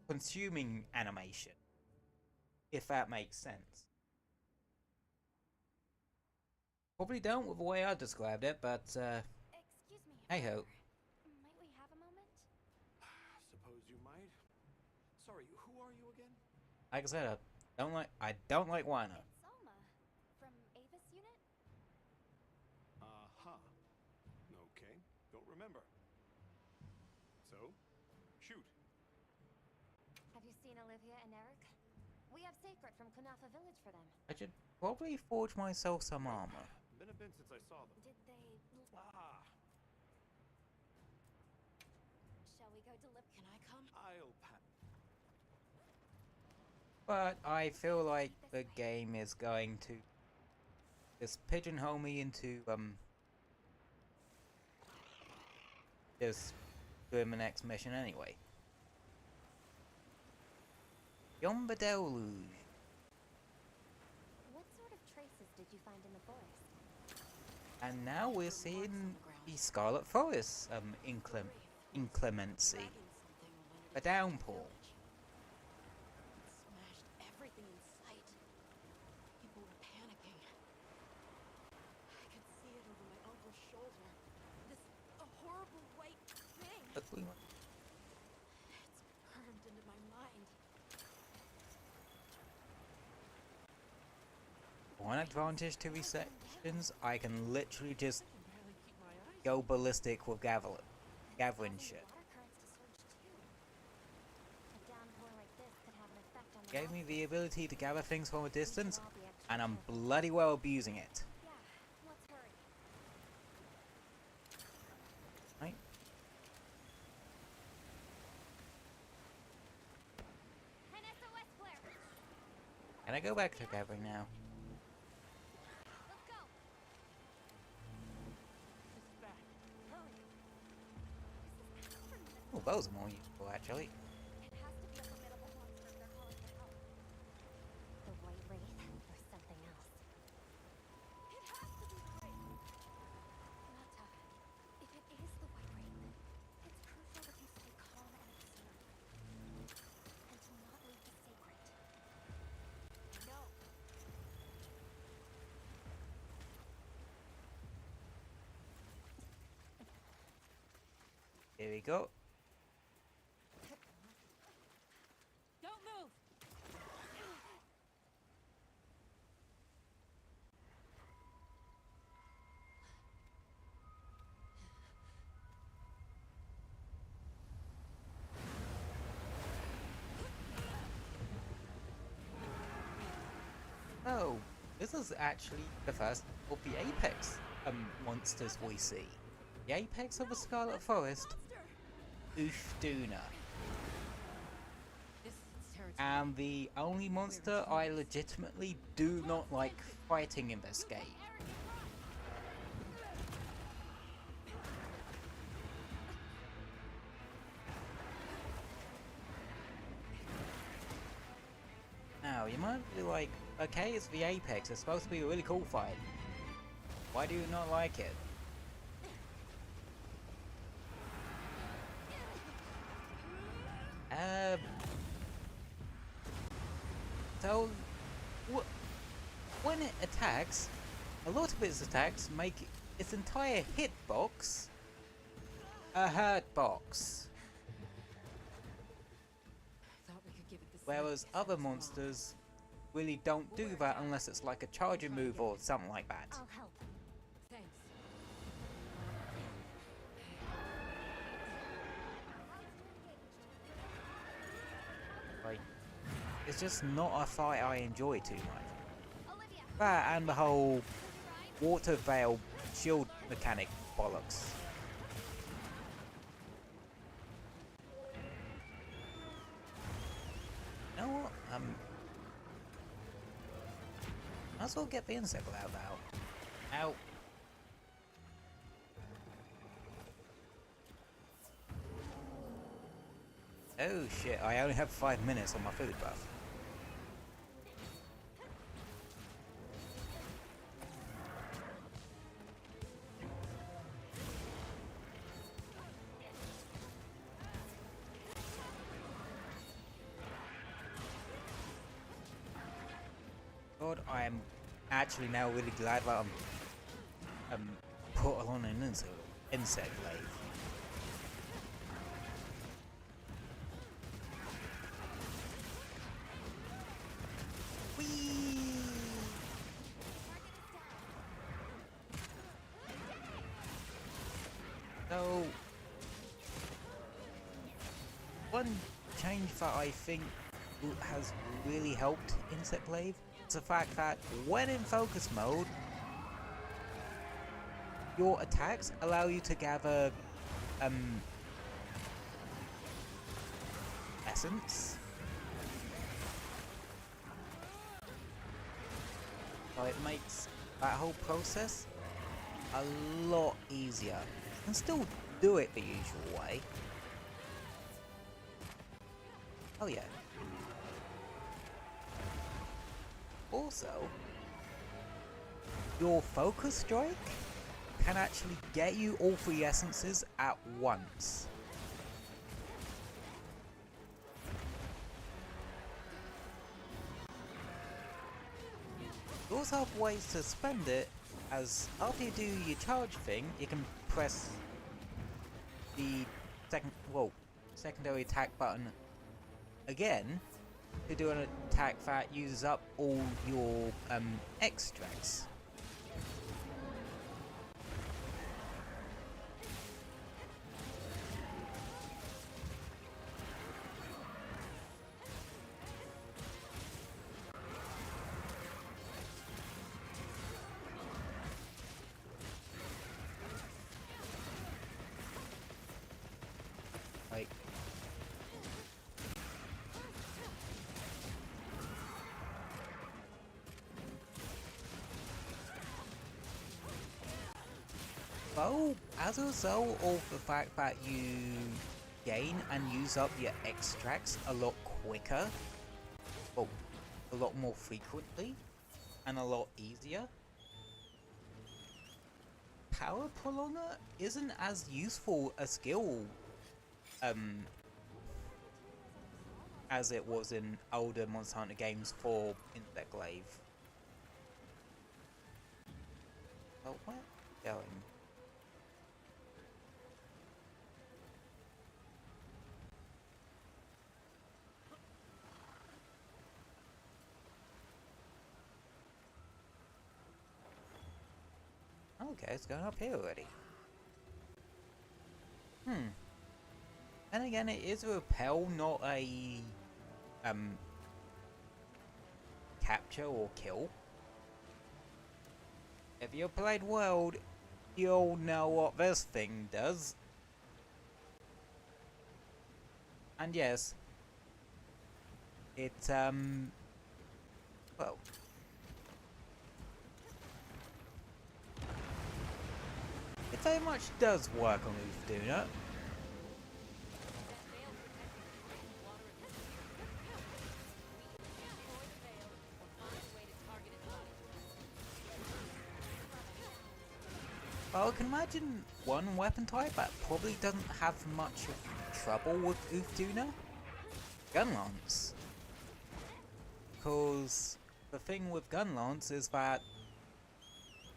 consuming animation, if that makes sense. Probably don't with the way I described it, but Excuse me. hey ho. Might we have a moment? Suppose you might. Sorry, who are you again? Like I said, I don't like Wino. It's Selma from Avis unit. Uh-huh. Okay, don't remember. So, shoot. Have you seen Olivia and Eric? We have Sacred from Kunafa Village for them. I should probably forge myself some armor. Been a bit since I saw them. Did they... Ah, Shall we go deliver? Can I come? I'll pat. But I feel like the game is going to just pigeonhole me into just doing the next mission anyway. Beyond the deluge. What sort of traces did you find in the forest? And now we're seeing the Scarlet Forest inclemency. Dragging something when it A downpour. village. It smashed everything in sight. People were panicking. I could see it over my uncle's shoulder. This horrible white thing. But we It's burned into my mind. one advantage to these sections, I can literally just I can barely keep my eyes. go ballistic with gathering shit. Water currents to surge too. A downpour like this could have an effect on the Gave me the ability to gather things from a distance, I'll be extra and I'm careful. bloody well abusing it. Yeah, let's hurry. Right? Vanessa Westclair, Can I go back to gathering now? let's go. It's back. Hurry. This is Alfred. Oh, those are more useful actually. It has to be a formidable monster if they're calling for help. The White Wraith or something else. It has to be the Wraith. Nata, if it is the White Wraith, it's crucial that you stay calm and observe. And to not leave the sacred. No. Here we go. Don't move. Oh, this is actually the first of the apex monsters we see. The apex of the Scarlet Forest, Ufduna. This is its territory. And the only monster I legitimately do not like fighting in this game. Now, you might be like, okay, it's the Apex, it's supposed to be a really cool fight. Why do you not like it? So, when it attacks, a lot of its attacks make its entire hitbox a hurt box. Thought we could give it the Whereas same other as well. monsters really don't do that unless it's like a charging move or something like that. I'll help. Thanks. Like, it's just not a fight I enjoy too much. Olivia, That and the whole water veil shield mechanic bollocks. Might as well get the insect cloud out. Ow. Oh shit, I only have 5 minutes on my food buff. God, I am actually now really glad that I'm put on an insect glaive. So, one change that I think has really helped Insect Glaive is the fact that when in focus mode, your attacks allow you to gather essence. So it makes that whole process a lot easier. You can still do it the usual way. Oh yeah. Also, your focus strike can actually get you all 3 essences at once. You also have ways to spend it, as after you do your charge thing, you can press the secondary attack button again to do an attack that uses up all your extracts. Like, well, as a result of the fact that you gain and use up your extracts a lot quicker, well, a lot more frequently, and a lot easier, Power Prolonger isn't as useful a skill as it was in older Monster Hunter games for Insect Glaive. Oh, where are we going? Okay, it's going up here already. And again, it is a repel, not a capture or kill. If you played World, you'll know what this thing does. And yes, it well, it very much does work on Uthaduna. Well, I can imagine one weapon type that probably doesn't have much trouble with Uthaduna. Gun Lance. Because the thing with Gun Lance is that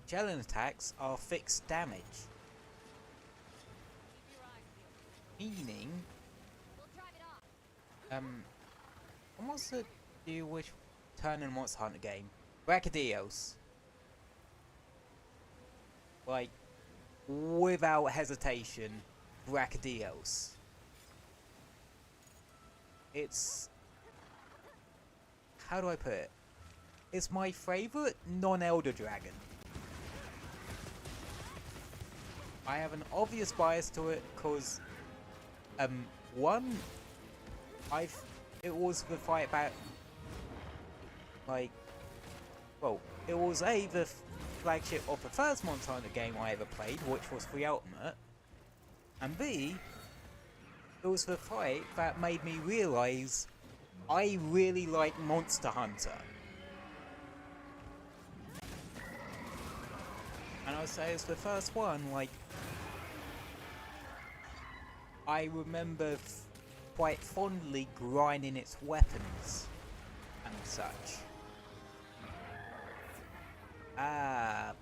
shelling attacks are fixed damage. Meaning, what's the deal with turn in Monster Hunter game? Brachydios. Like, without hesitation, Brachydios. It's... how do I put it? It's my favourite non-Elder Dragon. I have an obvious bias to it, cause... one... it was the fight about like, well, it was A, the flagship of the first Monster Hunter game I ever played, which was the Ultimate, and B, it was the fight that made me realise I really like Monster Hunter. And I would say it's the first one, like, I remember quite fondly grinding its weapons and such. Ah.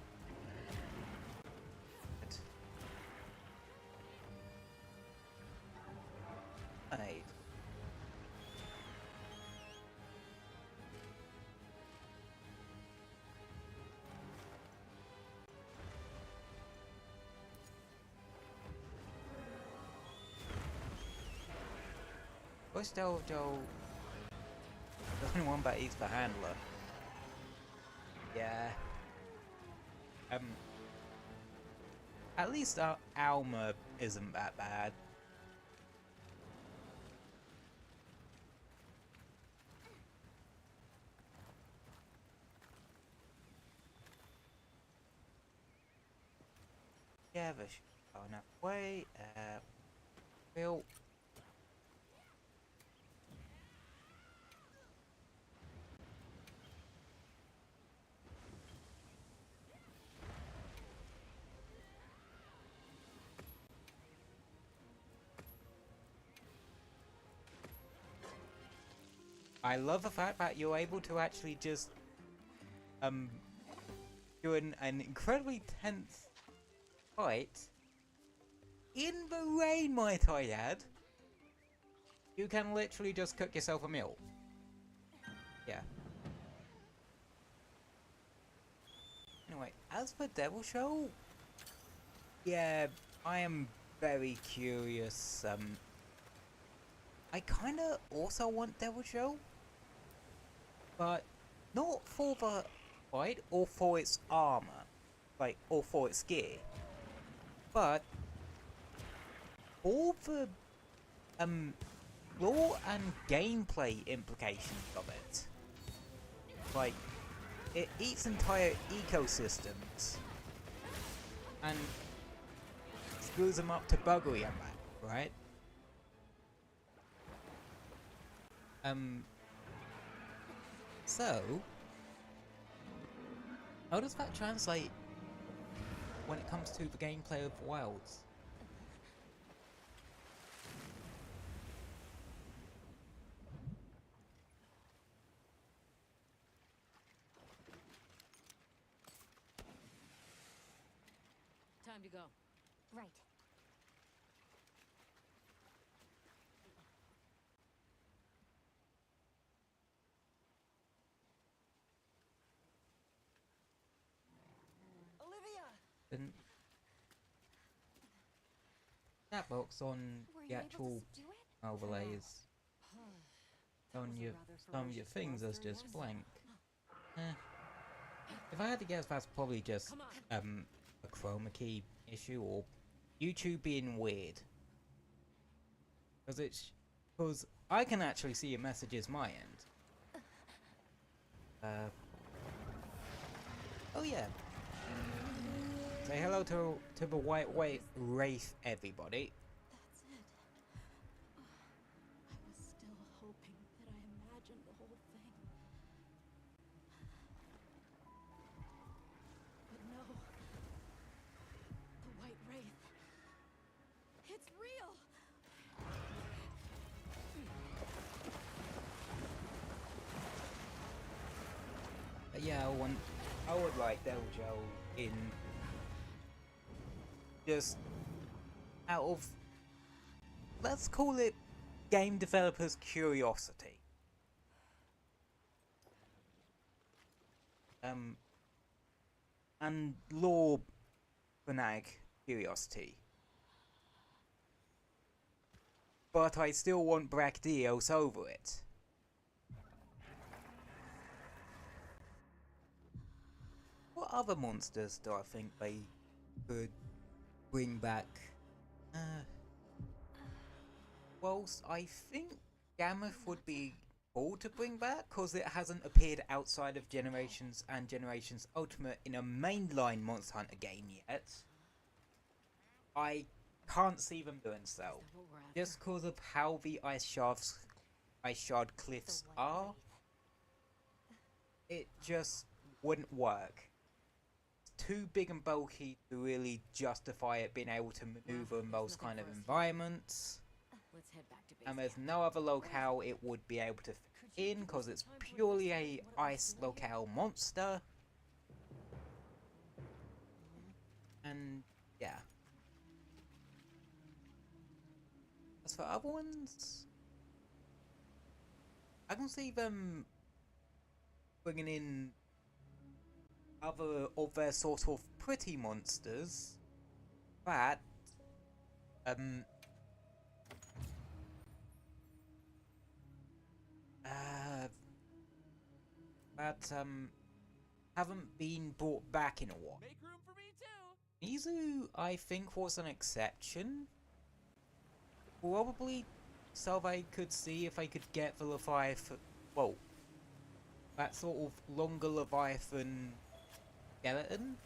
Right. What's Joe? The only one that eats the handler. Yeah. At least Alma isn't that bad. Yeah, there's enough way. Well. I love the fact that you're able to actually just do an incredibly tense fight in the rain, might I add. You can literally just cook yourself a meal. Yeah. Anyway, as for Devil Show, yeah, I am very curious. I kinda also want Devil Show, but not for the fight or for its armor, like, or for its gear, but for the lore and gameplay implications of it. Like, it eats entire ecosystems and screws them up to buggery and that, right? So, how does that translate when it comes to the gameplay of Wilds? Time to go. Right. Olivia! Then that box on Were the you able actual to do it? overlays on your some of your things as just blank. If I had to guess, that's probably just a chroma key issue or YouTube being weird. Because I can actually see your messages my end. Oh yeah. Say hello to the white wraith, everybody. That's it. I was still hoping that I imagined the whole thing. But no. The White Wraith. It's real! But yeah, I would like Del Joe in just out of, let's call it, game developers' curiosity. And lore fanatic curiosity. But I still want Brachydios over it. What other monsters do I think they could bring back? Well, I think Gammoth would be cool to bring back because it hasn't appeared outside of Generations and Generations Ultimate in a mainline Monster Hunter game yet. I can't see them doing so. Is that what we're after? Just because of how the ice shard cliffs are, it just wouldn't work. It's too big and bulky to really justify it being able to maneuver in those kind of environments. Let's head back to base And there's camp. no other locale it would be able to fit in because it's purely a ice locale monster. And yeah. As for other ones, I can see them bringing in other of their sort of pretty monsters that haven't been brought back in a while. Make room for me too. Mizu, I think, was an exception. Probably so they could see if they could get the Leviathan, well, that sort of longer Leviathan skeleton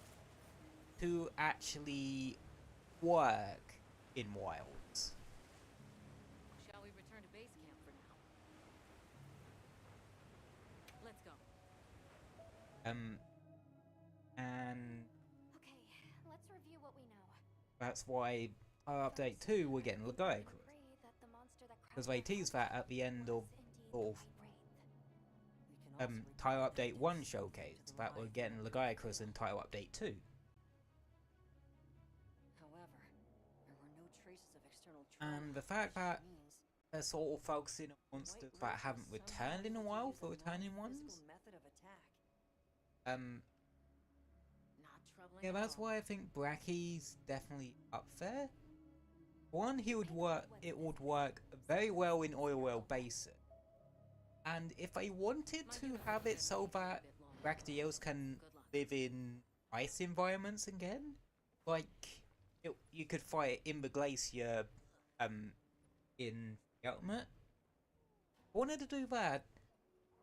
to actually work in Wilds. Shall we return to base camp for now? Let's go. And Okay, let's review what we know. that's why our update 2 we're getting Lagai Crew. Because they teased that at the end of sort of Tile Update 1 showcase that we're getting Lagiacrus in Tile Update 2. However, there were no traces of external And the fact that they're sort of focusing on monsters that haven't returned in a while for returning ones. Yeah, that's why I think Bracky's definitely up there. One, he would work. It would work very well in oil well basin. And if they wanted to have it so that Brachydios can live in ice environments again, like you could fight it in the glacier, in the Ultimate. If I wanted to do that,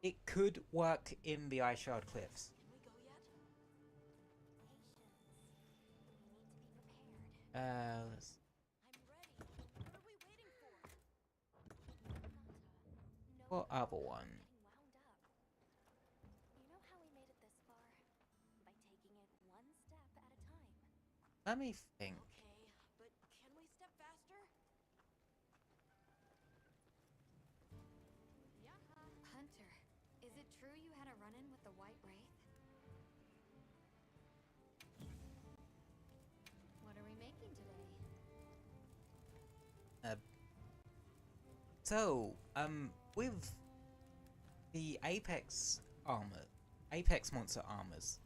it could work in the Ice Shard Cliffs. Let's what other one? You know how we made it this far? By taking it one step at a time. Let me think. Okay, but can we step faster? Hunter, is it true you had a run-in with the White Wraith? What are we making today? So, with the Apex armor, Apex monster armors,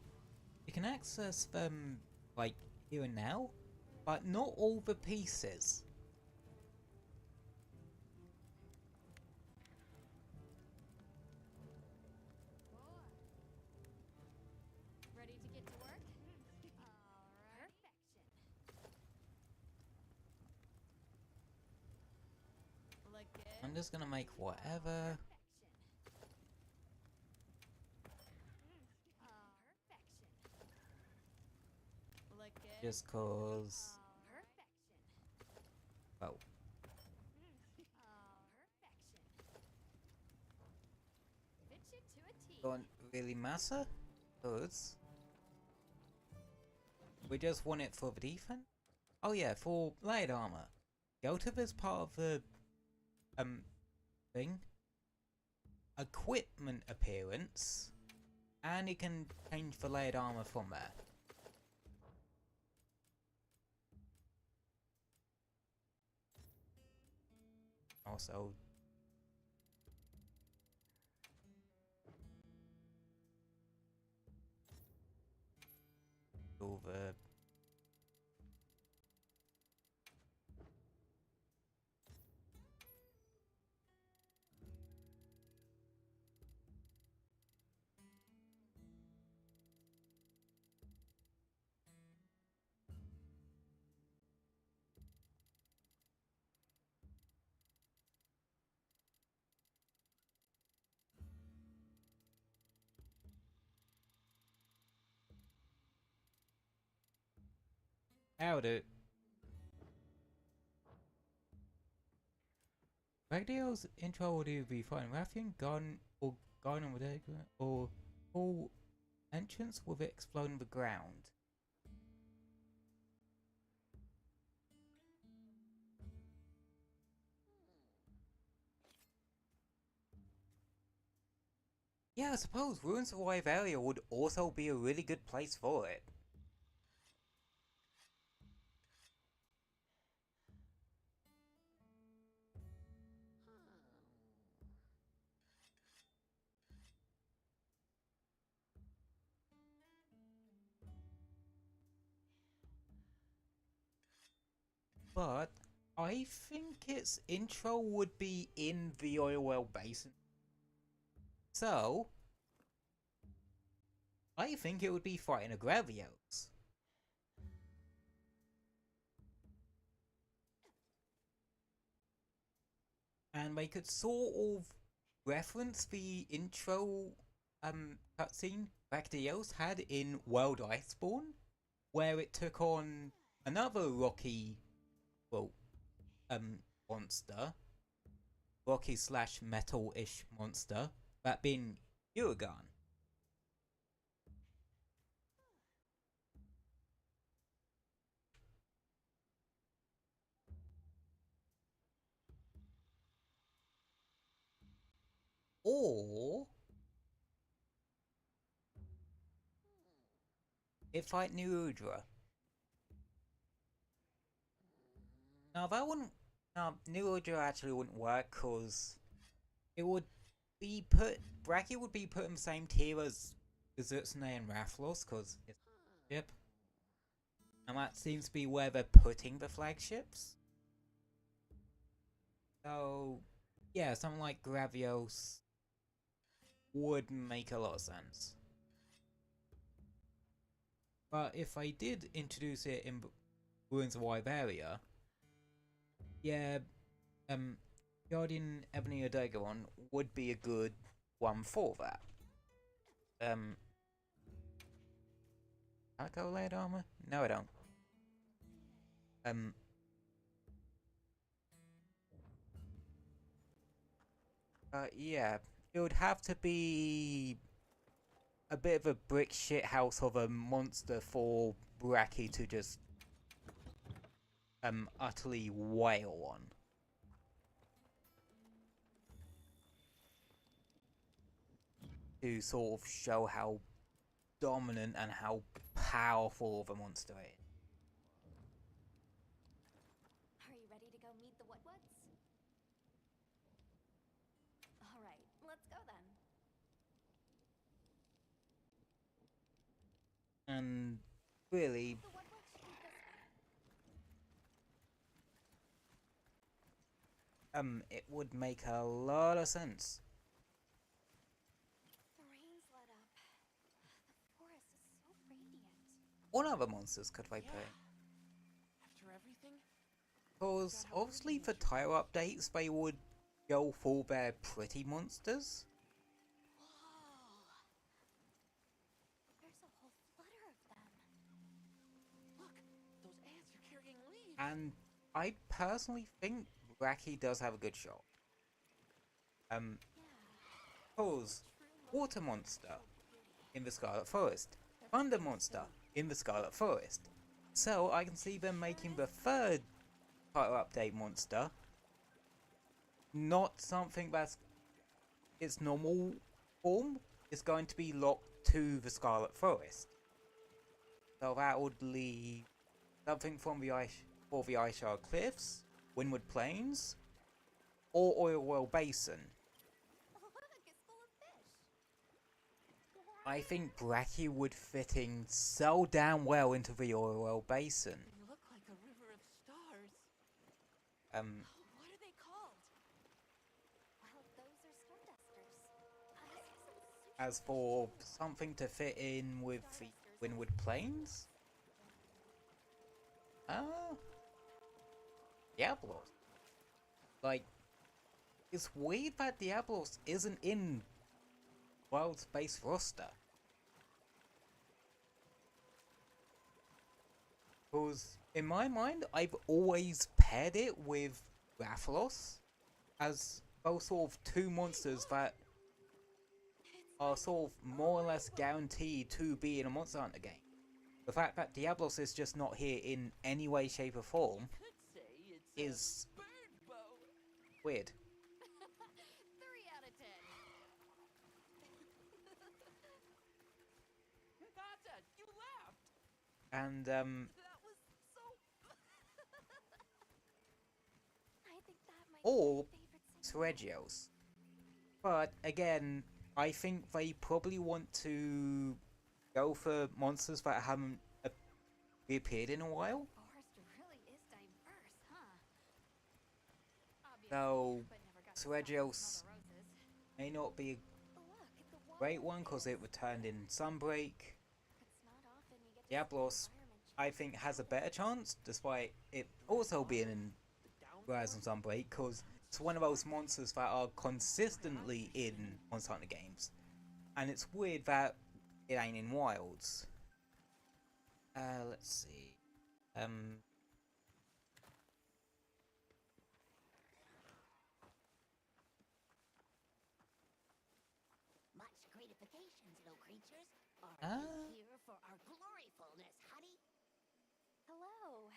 you can access them like here and now, but not all the pieces. Ready to get to work? Alright. Perfection. Look good. I'm just gonna make whatever. Just cause. Oh. Don't really matter, cause we just want it for the defense. Oh yeah, for light armor. Yotov is part of the thing. Equipment appearance, and it can change the layered armor from there. Also, over. Howdy. Ragdale's intro would either be fighting Rathian, Garden, or Garden with Egg, or full entrance with it exploding the ground. Yeah, I suppose Ruins of Wyvalia would also be a really good place for it. But I think its intro would be in the oil well basin. So I think it would be fighting a Gravios. And they could sort of reference the intro cutscene Ragdios had in World Iceborne, where it took on another rocky, well, monster, rocky slash metal-ish monster, that being Uragan. Or it fight Neudra. Now that wouldn't. Now Neudra actually wouldn't work because it would be put. Bracky would be put in the same tier as Zutsune and Rathlos because it's a ship, and that seems to be where they're putting the flagships. So yeah, something like Gravios would make a lot of sense. But if I did introduce it in Ruins of Wyvalia, yeah, Guardian Ebony Odegaron would be a good one for that. I go lead armor? No, I don't. Yeah, it would have to be a bit of a brick shit house of a monster for Bracky to just utterly wail on. To sort of show how dominant and how powerful of a monster it is. Are you ready to go meet the Woodwoods? Alright, let's go then. And really, The Woodwoods should be this way. it would make a lot of sense. The rain's let up. The forest is so radiant. What other monsters could they play? After everything? Because obviously for tire updates they would go for their pretty monsters. Whoa! There's a whole flutter of them. Look, those ants are carrying leaves. And I personally think Bracky does have a good shot. Because Water Monster in the Scarlet Forest, Thunder Monster in the Scarlet Forest. So I can see them making the third title update monster not something that's its normal form. It's going to be locked to the Scarlet Forest. So that would leave something from the Ice for the Ishar Cliffs, Windward Plains, or Oilwell Basin. Look, it's full of fish. I think Bracky would fit in so damn well into the Oilwell Basin. They look like a river of stars. What are they called? Well, those are stardusters. As for something to fit in with the Windward Plains? Diablos. Like, it's weird that Diablos isn't in Wild Space roster. Because in my mind, I've always paired it with Rathalos as both sort of two monsters that are sort of more or less guaranteed to be in a Monster Hunter game. The fact that Diablos is just not here in any way, shape, or form is weird. 3 out of 10. Nata, you laughed! And That was so. I think that might or be my favorite scene. Seregios. But again, I think they probably want to go for monsters that haven't reappeared in a while. Forest really is diverse, huh? So Obviously, but never got to sample Seregios some other roses. may not be a Look at the wall great like one because it this. returned in Sunbreak. It's not often you get to see Diablos, environment I change think, so has a quickly. better chance, despite it also being in Rise and Sunbreak, because it's one of those monsters that are consistently in Monster Hunter games. And it's weird that it ain't in Wilds. Let's see. Much gratifications, little creatures. Are Ah. you here for our gloryfulness, honey? Hello.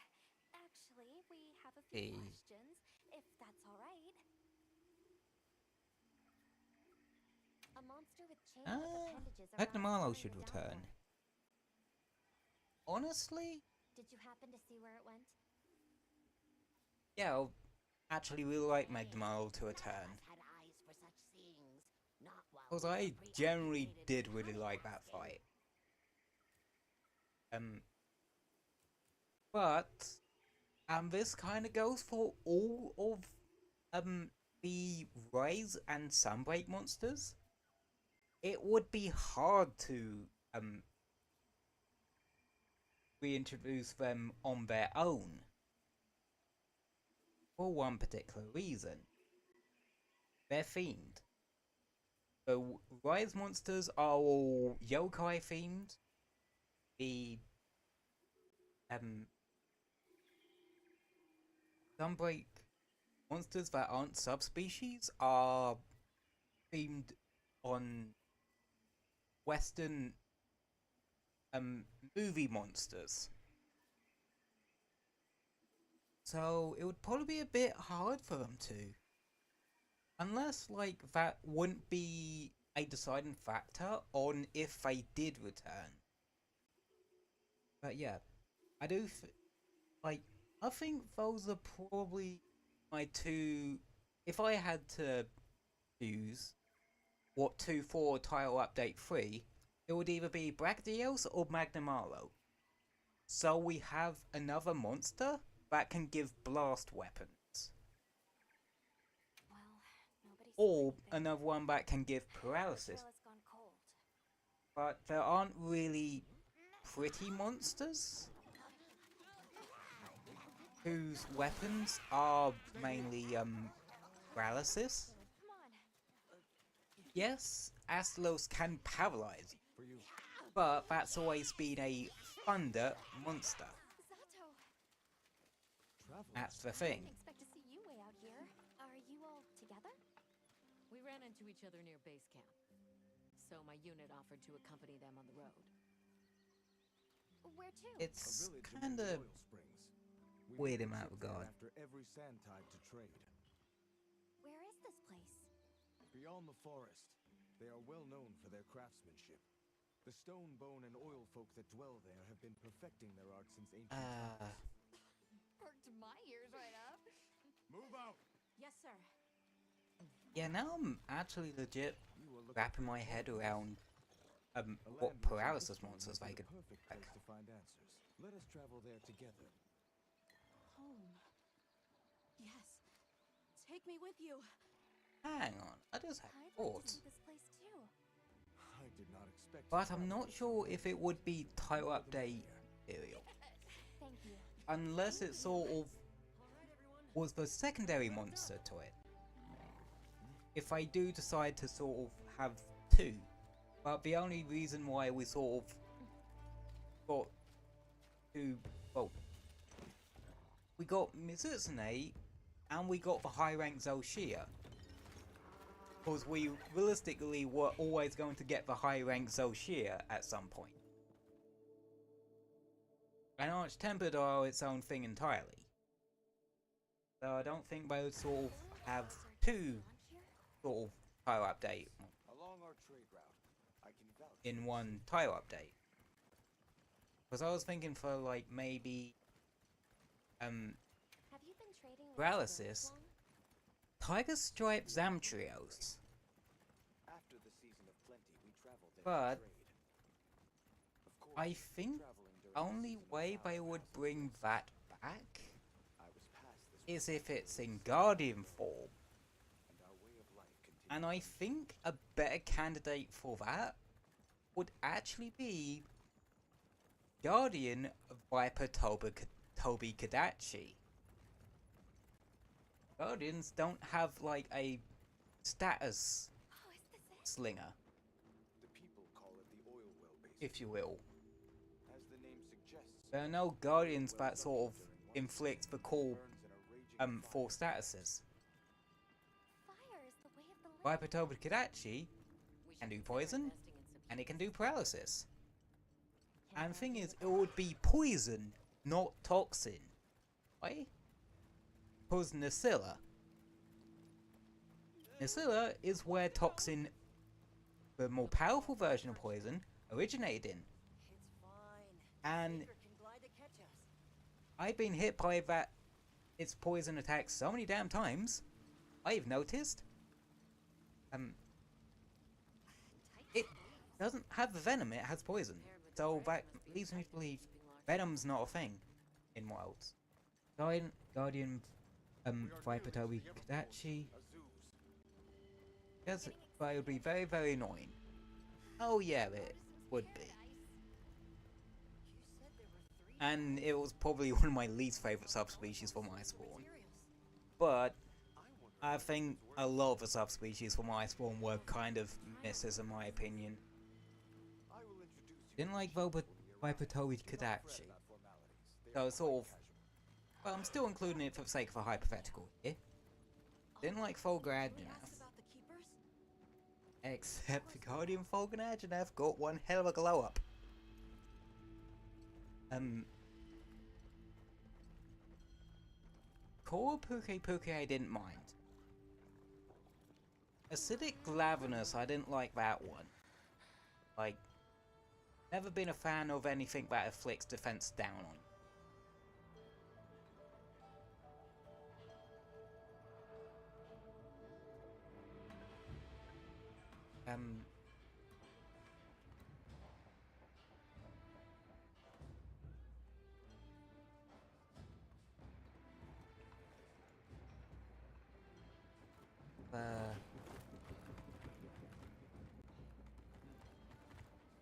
Actually, we have a Hey. few questions, if that's all right. A monster with chain appendages around Magnamalo filling should the return. downpour. Honestly, Did you happen to see where it went? yeah, I actually really like Magnamalo to return. None of us had eyes for such things. Not while Because we were I generally preoccupied did with really honey like that harvesting. fight. But this kind of goes for all of the Rise and Sunbreak monsters. It would be hard to reintroduce them on their own for one particular reason. They're themed. The Rise monsters are all yokai themed. The Sunbreak monsters that aren't subspecies are themed on Western movie monsters. So it would probably be a bit hard for them to. Unless, like, that wouldn't be a deciding factor on if they did return. But yeah, I do, I think those are probably my two. If I had to choose what two for Title Update 3, it would either be Brachydios or Magnamalo. So we have another monster that can give blast weapons. Well, nobody's Or seen anything. another one that can give The paralysis. trail has gone cold. But there aren't really pretty monsters whose weapons are mainly paralysis. Come on. Yes, Astalos can paralyze you, For you. but that's always been a thunder monster. Zato, Travel. That's the I thing. didn't expect to see you way out here. Are you all together? We ran into each other near base camp, so my unit offered to accompany them on the road. Where to? A It's village in kind the of Oil Springs. We weird meet in the that ship there regard. After every sand tide to trade. Where is this place? Beyond the forest, they are well known for their craftsmanship. The stone, bone, and oil folk that dwell there have been perfecting their art since ancient times. Perked my ears right up. Move out! Yes, sir. Yeah, now I'm actually legit You will look wrapping my head around A what land rich in paralysis history monsters would they be could the perfect like. place to find answers. Let us travel there together. Home. Yes. Take me with you. Hang on, I just had I'd like to thoughts. see this place too. I did not expect. to But I'm travel not this sure far. if it would be title More the update merrier. material. Thank you. Unless it sort of was the secondary monster to it. If I do decide to sort of have two. But the only reason why we sort of got two, well, we got Mizutsune, and we got the high rank Zoshia. Because we realistically were always going to get the high rank Zoshia at some point. And Arch Tempered are its own thing entirely. So I don't think they would sort of have two sort of tile update Along our trade route, I can vouch in one tile update. Because I was thinking for like maybe Have you been trading with Paralysis, long? Tiger Stripe Zamtrios. after the season of plenty, we traveled in But trade. Of course, I think traveling during the only season of way they foul would has bring its that back I was past this is if it's in Guardian form. and our way of life continued. And I think a better candidate for that would actually be Guardian Viper Toby Kadachi. Guardians don't have like a status Oh, is this it? slinger, The people call it the oil well basin. if you will. As the name suggests, There are no Guardians that sort of inflict the cool burns in a raging four fire. statuses. Fire is the way of the land. Viper Toby Kadachi We can should do consider poison, investing in some and it can cheese. do paralysis. Can And the I thing do is, it? it would be poison, not toxin. Why? Because Nacilla is where toxin, the more powerful version of poison, originated in. It's fine. And Saber can glide to catch us. I've been hit by that its poison attacks so many damn times, I've noticed. It doesn't have the venom, it has poison. So that leads me to believe venom's not a thing in Wilds. Guardian Viper Toby Kadachi. Yes, but it would be very, very annoying. Oh yeah, it would be. You said there were 3 And it was probably one of my least favourite subspecies from Iceborne. materials. But I think a lot of the subspecies from Iceborne were kind of misses in my opinion. I will introduce you Didn't like Viper Toby Kadachi. So sort of, well, I'm still including it for the sake of a hypothetical here. Didn't like Folgar Can we ask Adjanath. about the keepers? Except the Guardian Folgar Adjanath got one hell of a glow up. Core Puke I didn't mind. Acidic Glavenus, I didn't like that one. Like, never been a fan of anything that afflicts defense down on.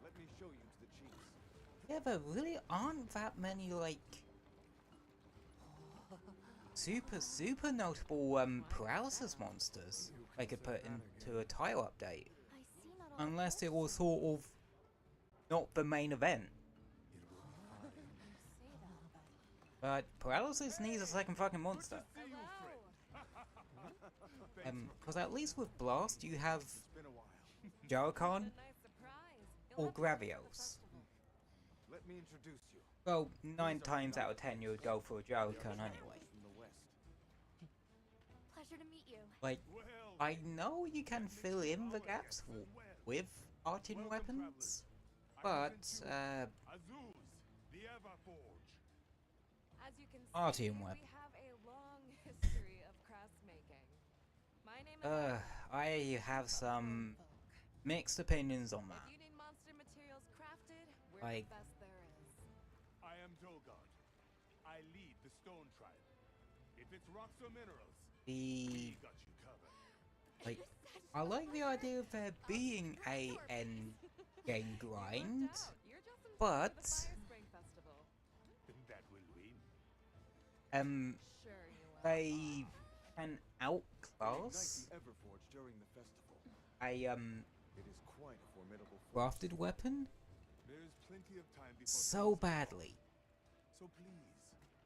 Let me show you to the chiefs. Yeah, there really aren't that many, like, super notable paralysis monsters I could put into a tile update. I see not all Unless it was sort of not the main event. say that. But paralysis needs a second fucking monster. Because at least with Blast you have It's been a while. Jarokon Nice surprise. or Gravios. Let me introduce you. Well, 9 times out of 10 you would go for a Jarokon anyway. From the west. Pleasure to meet you. Like, I know you can fill in the gaps with Artian weapons, but Azuz, the Everforge. As you can see, Artium we weapon. have a long history of craft making. My name is I have some mixed opinions on If that. you need monster materials crafted, we're Like- the best there is. I am Tolgard. I lead the Stone Tribe. If it's rocks or minerals, The we got you covered. like, I like the idea of there being a end game grind, You're just in time for but the Fire Spring Festival. That will win. Sure you will. they can Ignite outclass the Everforge during the festival. a It is quite a formidable force. crafted weapon There is plenty of time before so things get badly. hot. So please,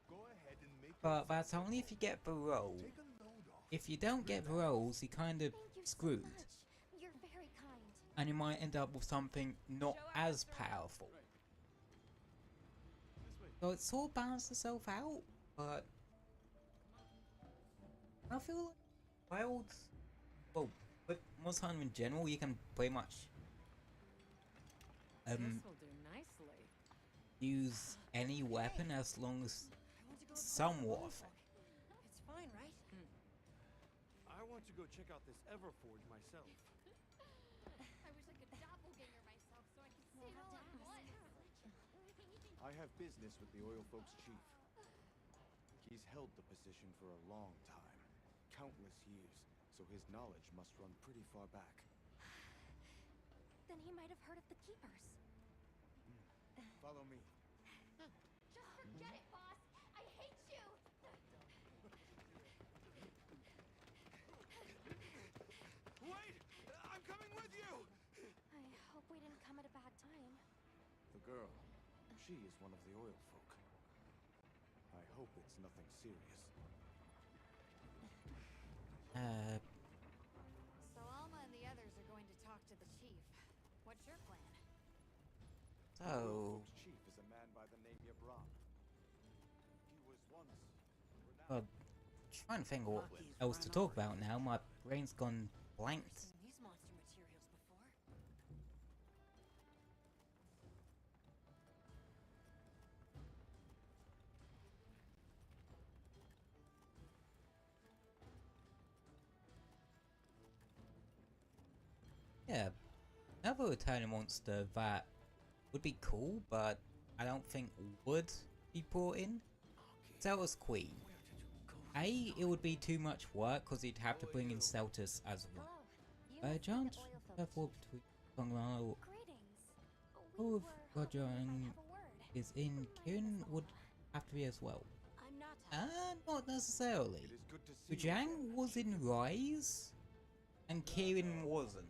go ahead and make But that's only if you get the role. Take a load off. If you don't get the roles, you're kind of Thank you screwed. so much. You're very kind. And you might end up with something not as powerful. So it sort of balances itself out, but I feel like Wilds, well, but Monster Hunter in general, you can pretty much This'll do nicely. use any weapon as long as I want to go somewhat explore the effective. Wolf. It's fine, right? I want to go check out this Everforge myself. I wish I could doppelganger myself so I could see it all at once. I have business with the oil folks' chief. He's held the position for a long time, countless years, so his knowledge must run pretty far back. Then he might have heard of the Keepers. Follow me. Just forget it, boss. I hate you. Wait! I'm coming with you! I hope we didn't come at a bad time. The girl, she is one of the oil folk. I hope it's nothing serious. So Alma and the others are going to talk to the chief. What's your plan? The oil So, folks' chief is a man by the name Yabram. He was once renowned. trying to think of what else to talk about now. My brain's gone blank. Seen these monster materials before? Yeah, another Italian monster that would be cool, but I don't think would be brought in. Zelda's Queen. It would be too much work because you'd have to bring in Celtus as well. Hello. You must be the Giant oil folks' therefore chief. between Conrad Greetings. All We of were hoping Roger we might have a word. is in. Might Kieran as would well. have to be as well. I'm not. Not necessarily. It is good to see Bujang you. was in Rise, and Kieran wasn't.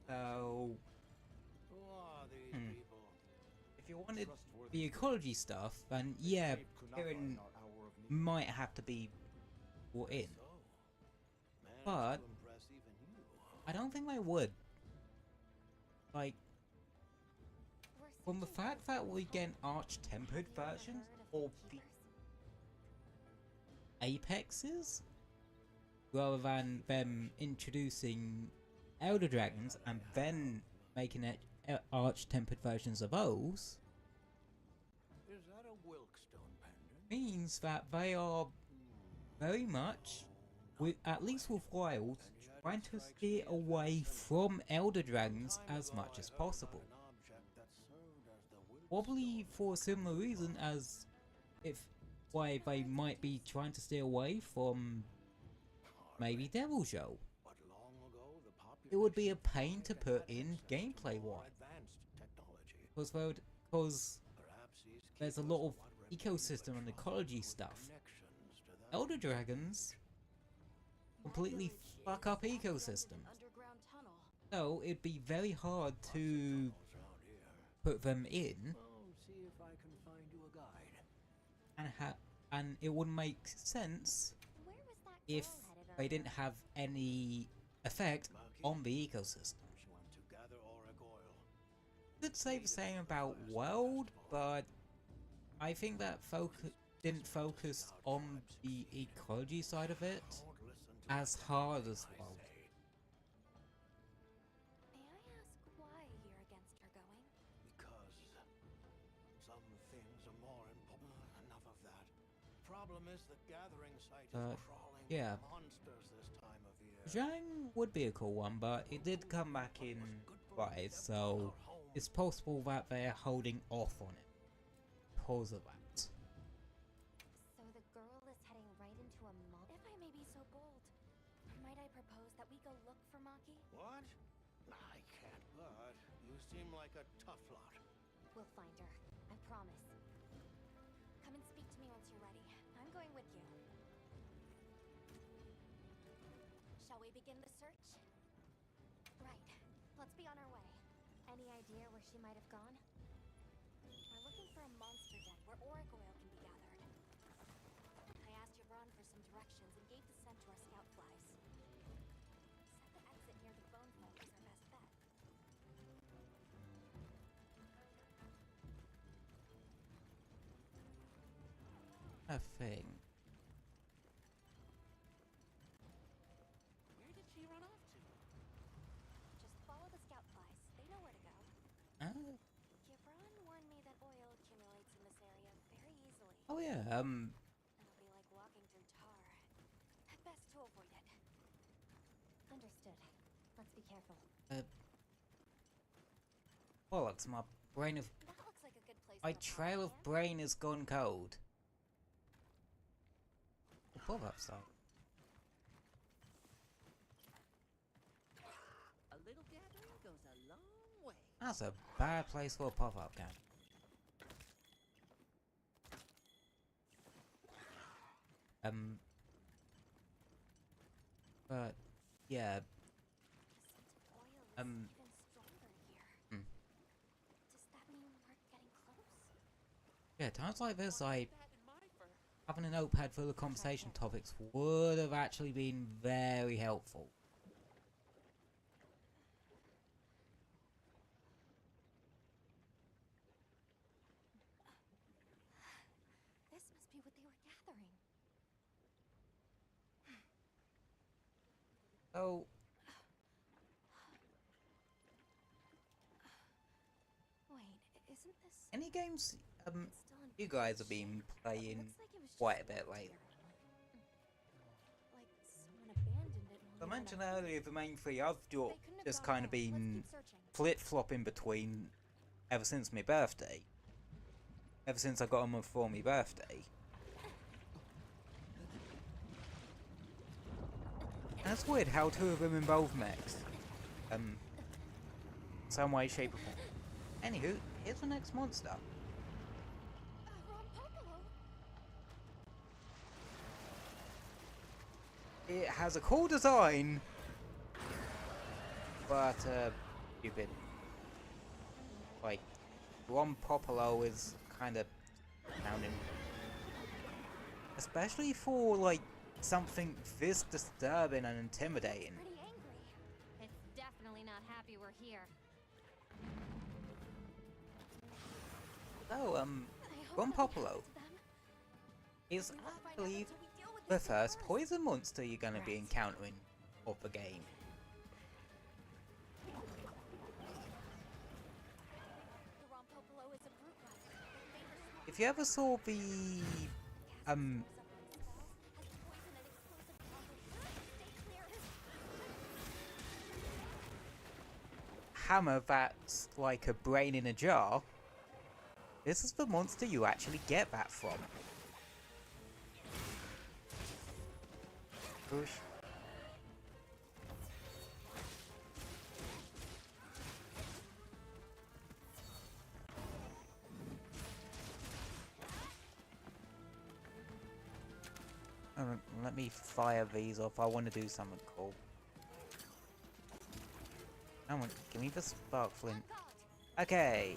So, if you wanted Trustworthy the ecology stuff, then yeah, saved Kunafa Kieran in our hour of need. might have to be brought in. But I don't think they would. Like, We're from the searching fact for that we some get an hope. arch-tempered Have you ever version heard of the the Keepers? Apexes, rather than them introducing Elder Dragons and then making it arch-tempered versions of those, Is that a Wilkstone pendant? means that they are very much, with at least with Wilds, trying to steer away from Elder Dragons as much as possible. Probably for a similar reason as if why they might be trying to steer away from maybe Devil Show. It would be a pain to put in gameplay wise, because there's a lot of ecosystem and ecology stuff. Elder Dragons completely fuck up ecosystems, Underground tunnel. so it'd be very hard to put them in, See if I can find you a guide. and it wouldn't make sense Where was that if girl headed they earlier? didn't have any effect on the ecosystem. Could say the same about World, but I think that didn't focus on the ecology side of it as hard as World. May I ask why you're against her going? Because some things are more important. Enough of that. Problem is the gathering site is crawling yeah. with monsters this time of year. Zhang would be a cool one, but it did come back in Rise, so it's possible that they're holding off on it because of that. So the girl is heading right into a mall. If I may be so bold, might I propose that we go look for Maki? What? I can't, but you seem like a tough lot. We'll find her. I promise. Come and speak to me once you're ready. I'm going with you. Shall we begin the search? Right. Let's be on our way. Any idea where she might have gone? We're looking for a monster den where auric oil can be gathered. A thing. Where did she run off to? Just follow the scout flies. They know where to go. Oh, Gibran warned me that oil accumulates in this area very easily. oh yeah. It'll be like walking through tar. Best to avoid it. Understood. Let's be careful. Bollocks, my brain of That looks like a good place. my for a trail pop of can. brain has gone cold. Pull up side. A little gathering goes a long way. That's a bad place for a pop-up camp. But yeah, The scent of oil is even stronger here. Hmm. Does that mean we're getting close? yeah, times like this, Why I is that in my fur? having a notepad full of conversation topics would have actually been very helpful. This must be what they were gathering. So, Wait, isn't this? any games It's still in you pretty guys good have been shape. playing Looks like it was quite a just bit left lately? here. Like someone abandoned it. I while they mentioned went out. earlier the main three I've They couldn't have just gone kind of far. Let's been keep searching. flip-flopping between ever since my birthday. Ever since I got a month for my birthday. And it's weird how two of them involve mechs. Some way, shape or form. Anywho, here's the next monster. It has a cool design, but stupid. Like, Ron Popolo is kind of sounding, especially for like something this disturbing and intimidating. Pretty angry. It's definitely not happy we're here. So, I hope Ron nothing Popolo happens to them. is, We won't I find out believe, until we deal with the this thing first first. poison monster you're going to be Right. encountering of the game. The Rompopolo is a brute rider. Famous If you ever saw the hammer that's like a brain in a jar, this is the monster you actually get that from. Push. Let me fire these off. I want to do something cool. Come on, give me the spark flint. Okay.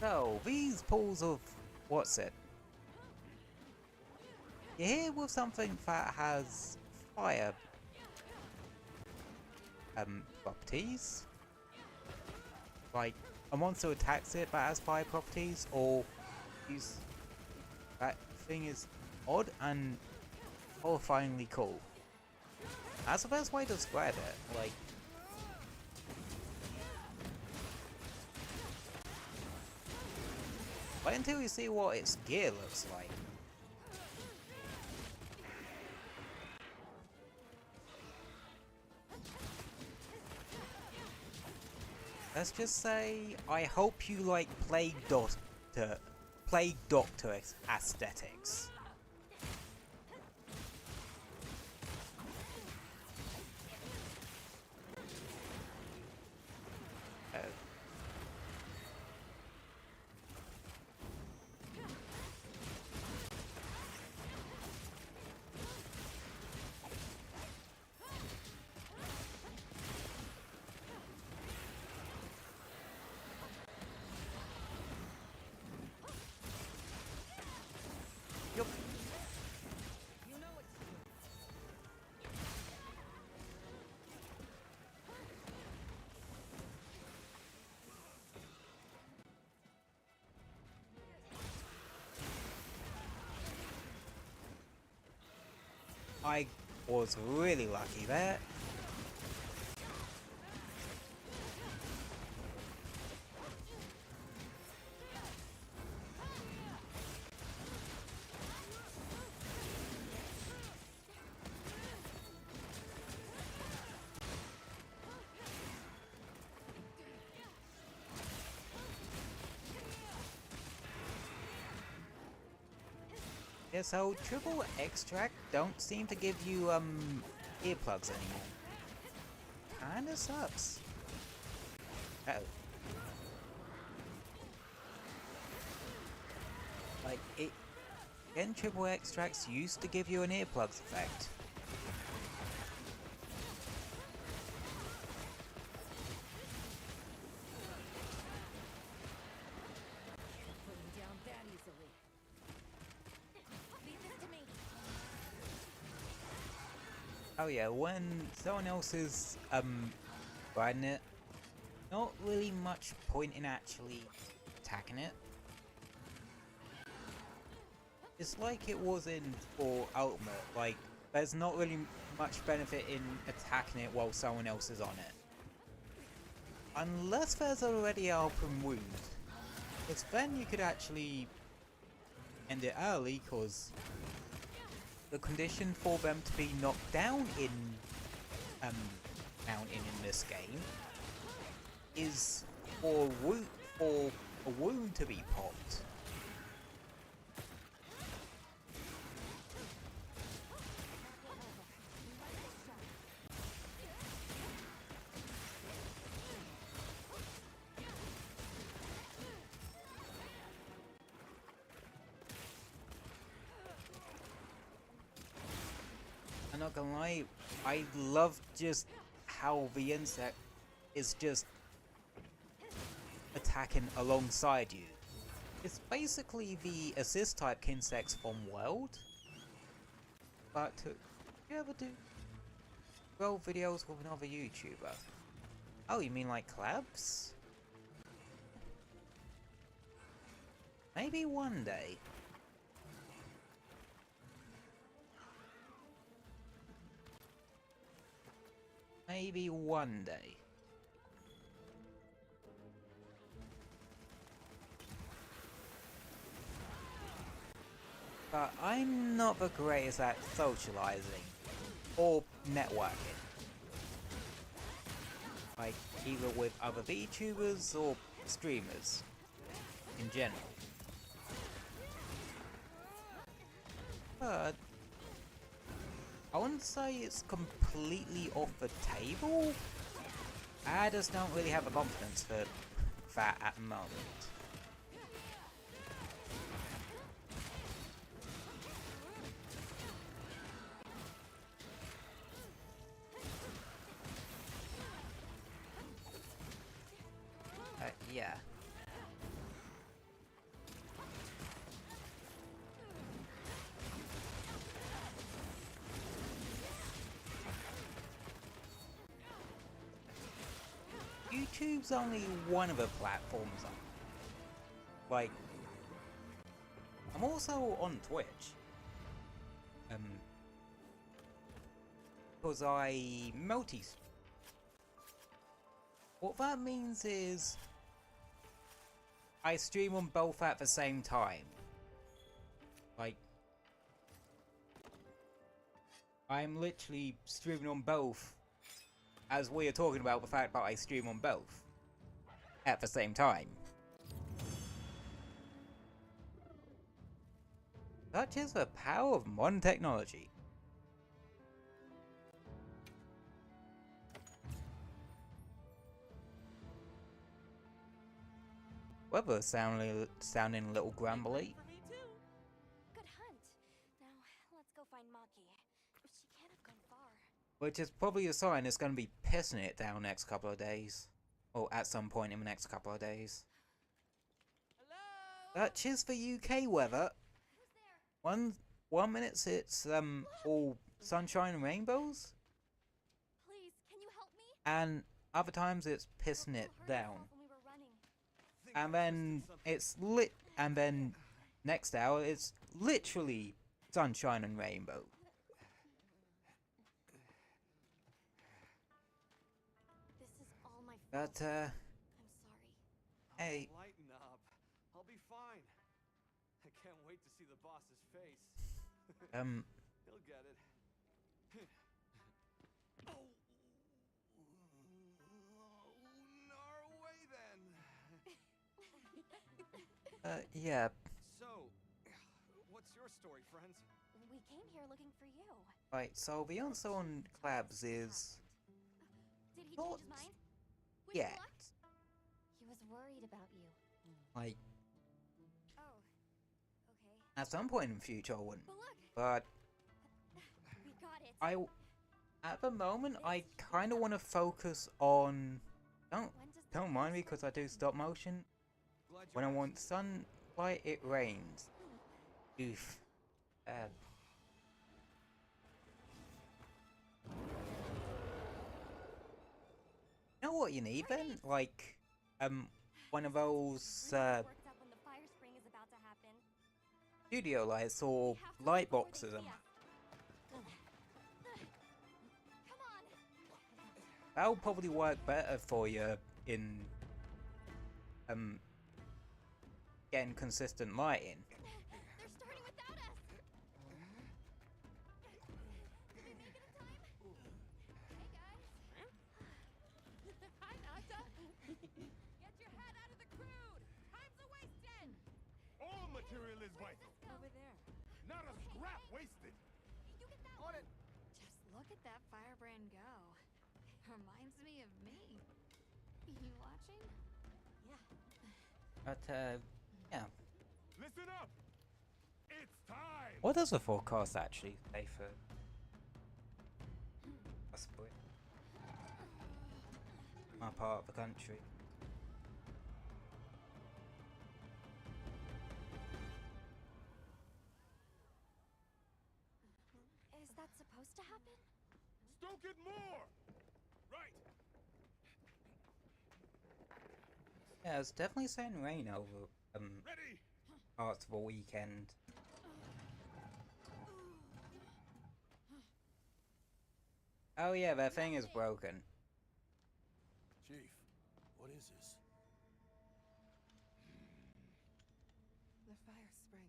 So, these pools of... what's it? You're here with something that has fire... properties? Like, a monster attacks it but has fire properties, or... use... that thing is odd and horrifyingly cool. That's the best way to describe it. Like, wait until you see what its gear looks like. Let's just say, I hope you like Plague Doctor aesthetics. Yup. I was really lucky there. Yeah, so triple extract don't seem to give you earplugs anymore. Kinda sucks. Uh-oh. Like it again, triple extracts used to give you an earplugs effect. Oh yeah, when someone else is riding it, not really much point in actually attacking it. It's like it was in for Ultimate, like there's not really much benefit in attacking it while someone else is on it. Unless there's already an open wound. Because then you could actually end it early, because the condition for them to be knocked down in this game is for a wound to be popped. I'm not gonna lie, I love just how the insect is just attacking alongside you. It's basically the assist type insects from World. But you ever do well videos with another YouTuber? Oh, you mean like collabs? Maybe one day. Maybe one day. But I'm not the greatest at socializing or networking. Like either with other VTubers or streamers in general. But I wouldn't say it's completely off the table. I just don't really have the confidence for that at the moment. Yeah. YouTube's only one of the platforms like, I'm also on Twitch. Because I what that means is I stream on both at the same time. Like, I'm literally streaming on both as we are talking about the fact that I stream on both at the same time. Such is the power of modern technology. Weather sounding a little grumbly. Good hunt. Now let's go find Maki. She can't have gone far. Which is probably a sign it's going to be pissing it down next couple of days. Or at some point in the next couple of days. Hello? Such is the UK weather. One minute it's all sunshine and rainbows. Please, can you help me? And other times it's pissing it down. And then it's lit, and then next hour it's literally sunshine and rainbow. But, I'm sorry. hey, Lighten up. I'll be fine. I can't wait to see the boss's face. He'll get it. Oh, Norway then. yeah. So, what's your story, friends? We came here looking for you. Right, so the answer on Clabs is Did he not change his mind? Wish yet. you luck? He was worried about you. Like, Oh, okay. at some point in the future I wouldn't. But look, But we got it. at the moment I kind of want to focus on. Don't mind me because I do stop motion. When I want sunlight, it rains. Oof. You know what you need then? Like, one of those Worked up when the fire spring is about to happen. studio lights or light boxes. Come on. That'll probably work better for you in getting consistent lighting. They're starting without us. Did we make it in time? Hey guys. Hi, Nata. Get your head out of the crude. Time's a wasting. All material is vital. Over there. Not a scrap wasted. You get that one. Just look at that firebrand go. Reminds me of me. You watching? Yeah. But yeah. Listen up. It's time. What does the forecast actually say for possibly my part of the country? Is that supposed to happen? Stoke it more. Right. Yeah, it's definitely saying rain over Ready. parts of the weekend. Oh yeah, their thing is broken. Chief, what is this? The fire spring.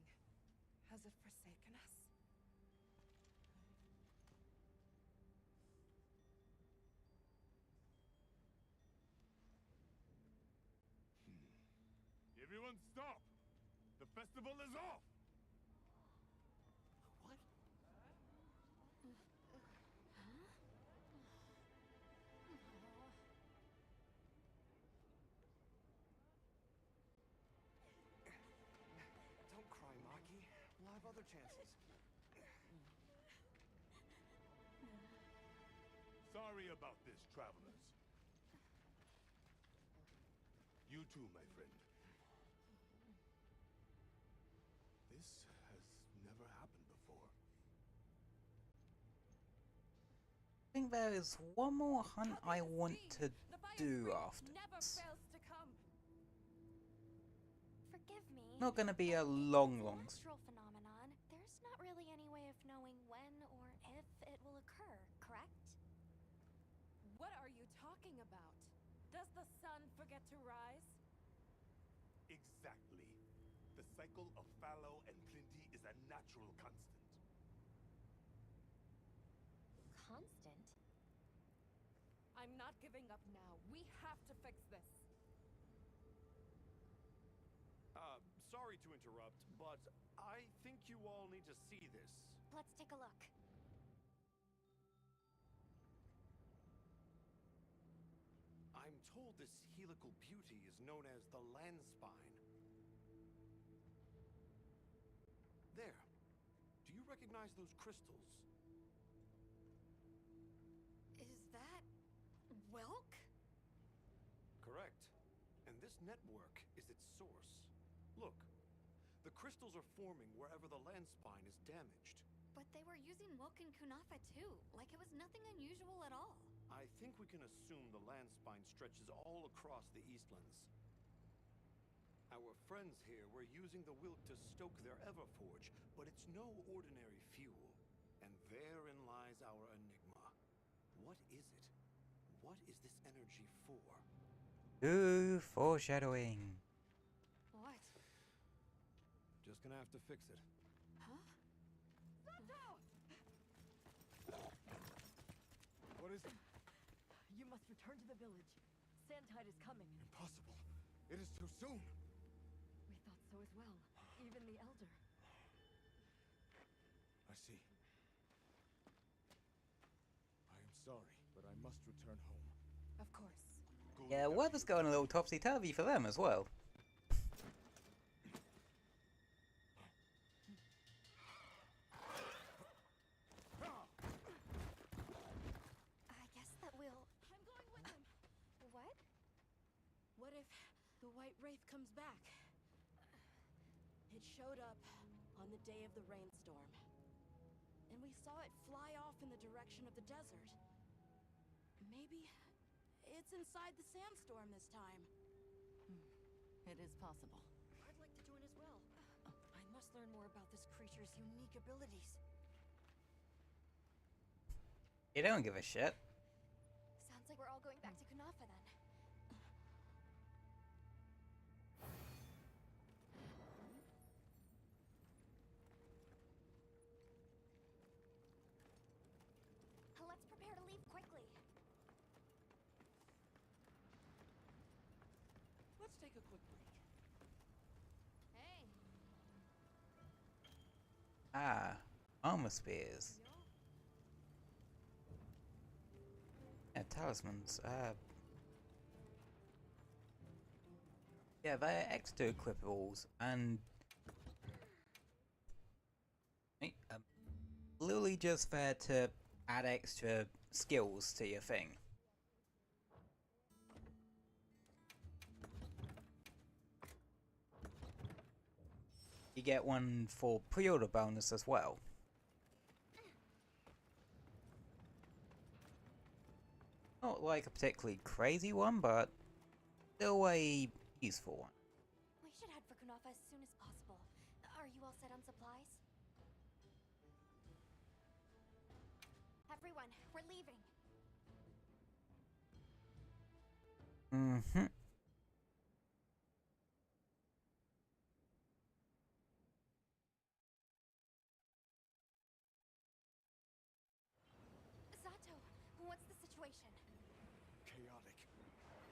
Has it forsaken us? Everyone stop. The festival is off. What? Don't cry, Maki. We'll have other chances. Sorry about this, travelers. You too, my friend. This has never happened before. I think there is one more hunt I want to do after Never this. fails to come. Forgive me. Not gonna be a long It's a natural phenomenon. There's not really any way of knowing when or if it will occur, correct? What are you talking about? Does the sun forget to rise? Exactly. The cycle of fallow and plenty is a natural constant. Constant? I'm not giving up now. We have to fix this. Sorry to interrupt, but I think you all need to see this. Let's take a look. I'm told this helical beauty is known as the land spine. There. Do you recognize those crystals? Is that Welk? Correct. And this network is its source. Look, the crystals are forming wherever the land spine is damaged. But they were using Welk and Kunafa too, like it was nothing unusual at all. I think we can assume the land spine stretches all across the Eastlands. Our friends here were using the Wilk to stoke their Everforge, but it's no ordinary fuel. And therein lies our enigma. What is it? What is this energy for? Ooh, foreshadowing. What? Just gonna have to fix it. Huh? What is it? You must return to the village. Sandtide is coming. Impossible. It is too soon. We thought so as well. Even the elder. I see. I am sorry, but I must return home. Of course. Yeah, weather's going a little topsy-turvy for them as well. I guess that we'll... I'm going with him. What? What if the White Wraith comes back? It showed up on the day of the rainstorm. And we saw it fly off in the direction of the desert. Maybe it's inside the sandstorm this time. It is possible. I'd like to join as well. I must learn more about this creature's unique abilities. You don't give a shit. Sounds like we're all going back to Kunafa then. Let's prepare to leave quickly. Let's take a quick break. Hey. Ah, armor spears. Yeah, talismans. Yeah, they're extra equipables and literally just there to add extra skills to your thing. You get one for pre-order bonus as well. Not like a particularly crazy one, but still a useful one. We should head for Kunafa as soon as possible. Are you all set on supplies? Everyone, we're leaving. Mm-hmm. Zato, what's the situation? Chaotic.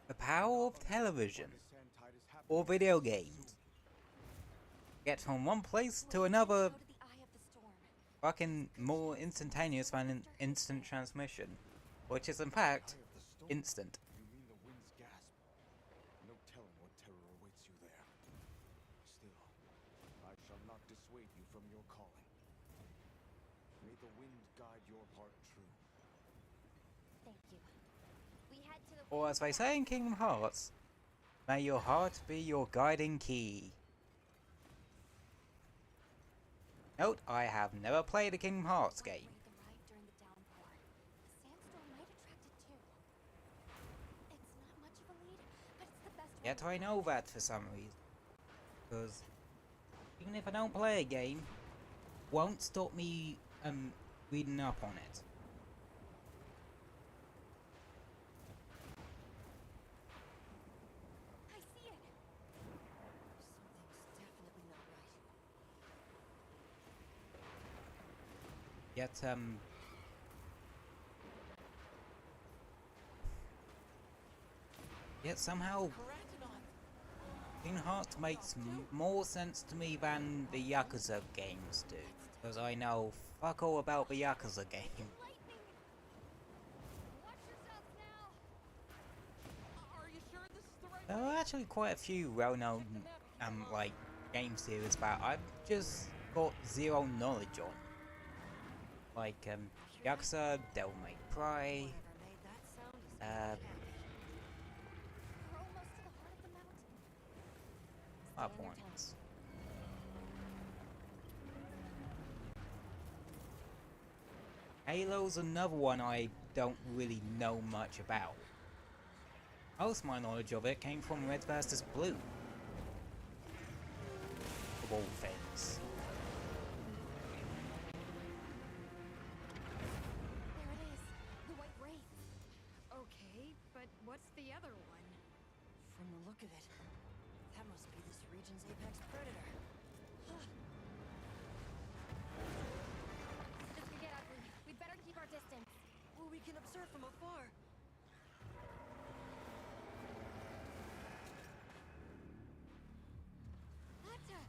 The power of television The Sandtide is happening or video games. Get from one place to another Go to the eye of the storm. fucking more instantaneous than an instant transmission. Which is in fact Eye of the storm? instant. You mean the wind's gasp? No telling what terror awaits you there. Still, I shall not dissuade you from your calling. May the wind guide your heart true. Thank you. We head to the... Or as they say in Kingdom Hearts, may your heart be your guiding key. Note, I have never played a Kingdom Hearts game. Wraith arrived during the downpour. The sandstorm might attract it too. It's not much of a lead, but it's the best one. Yet I know that for some reason. Because even if I don't play a game, won't stop me reading up on it. I see it. Something's definitely not right. Yet yet somehow Kingdom Hearts makes more sense to me than the Yakuza games do. Because I know fuck all about the Yakuza game. Lightning! Watch yourselves now! Are you sure this is the right There are actually quite a few well-known like game series that I've just got zero knowledge on. Like Yakuza, Devil May Cry, Whoever made that sound is not We're almost to the heart of the mountain. my Stay on your points. Halo's another one I don't really know much about. Most of my knowledge of it came from Red vs. Blue. Of all things. There it is. The White Wraith. Okay, but what's the other one? From the look of it, that must be this region's apex predator. This could get ugly. We'd better keep our distance. Well, we can observe from afar. You can't.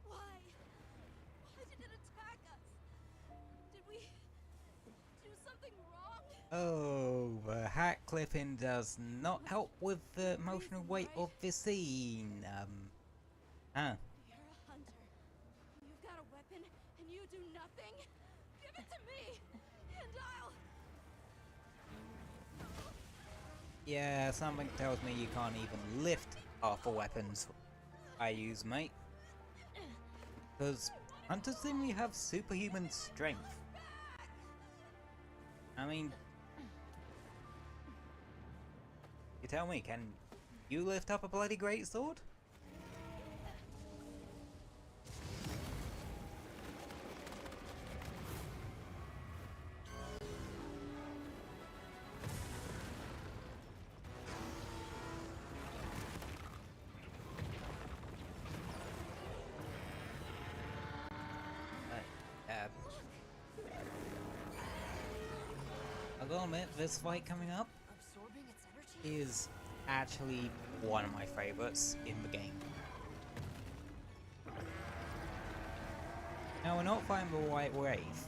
Why? Why did it attack us? Did we do something wrong? Oh, the hat clipping does not help with the emotional weight of the scene. You're a hunter. You've got a weapon, and you do nothing? Give it to me, and I'll... Yeah, something tells me you can't even lift half the weapons I use, mate. Because hunters seemingly have superhuman strength. I mean, you tell me, can you lift up a bloody greatsword? I'll go admit, this fight coming up Absorbing its energy? is actually one of my favorites in the game. Now, we're not fighting the White Wraith.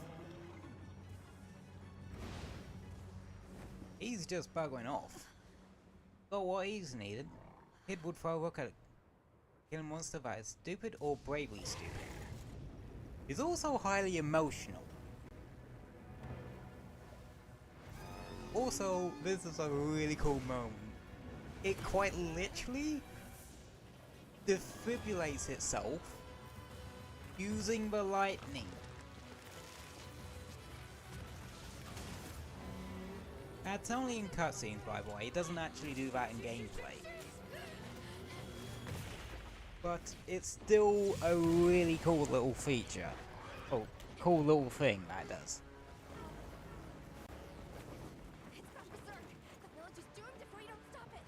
He's just buggering off. But what he's needed, Kid would throw a rook at kill a monster that is stupid or bravely stupid. He's also highly emotional. Also, this is a really cool moment. It quite literally defibrillates itself using the lightning. That's only in cutscenes, by the way. It doesn't actually do that in gameplay. But it's still a really cool little feature. Oh, cool little thing that does. It's gone berserk. The village is doomed if we don't stop it.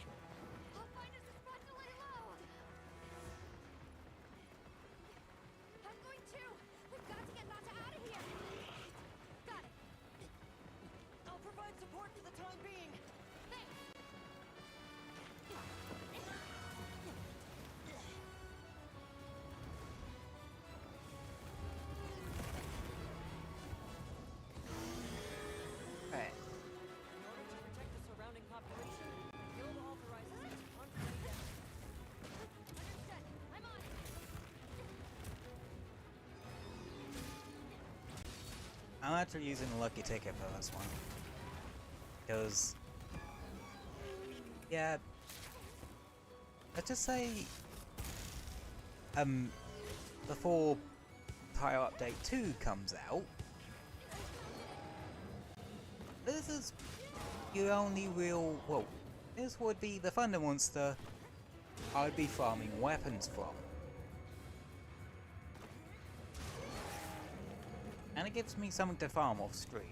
I'll find us a spot to lay low. I'm going too. We've got to get Nata out of here. Got it. I'll provide support for the time being. Thanks. Right. In order to protect the surrounding population, the guild authorizes us to hunt them down. Understood. I'm on it. I'm actually using the lucky ticket for this one. Because, yeah, let's just say, before Tile Update 2 comes out, this is your only real, well, this would be the Thunder Monster I'd be farming weapons from. And it gives me something to farm off stream.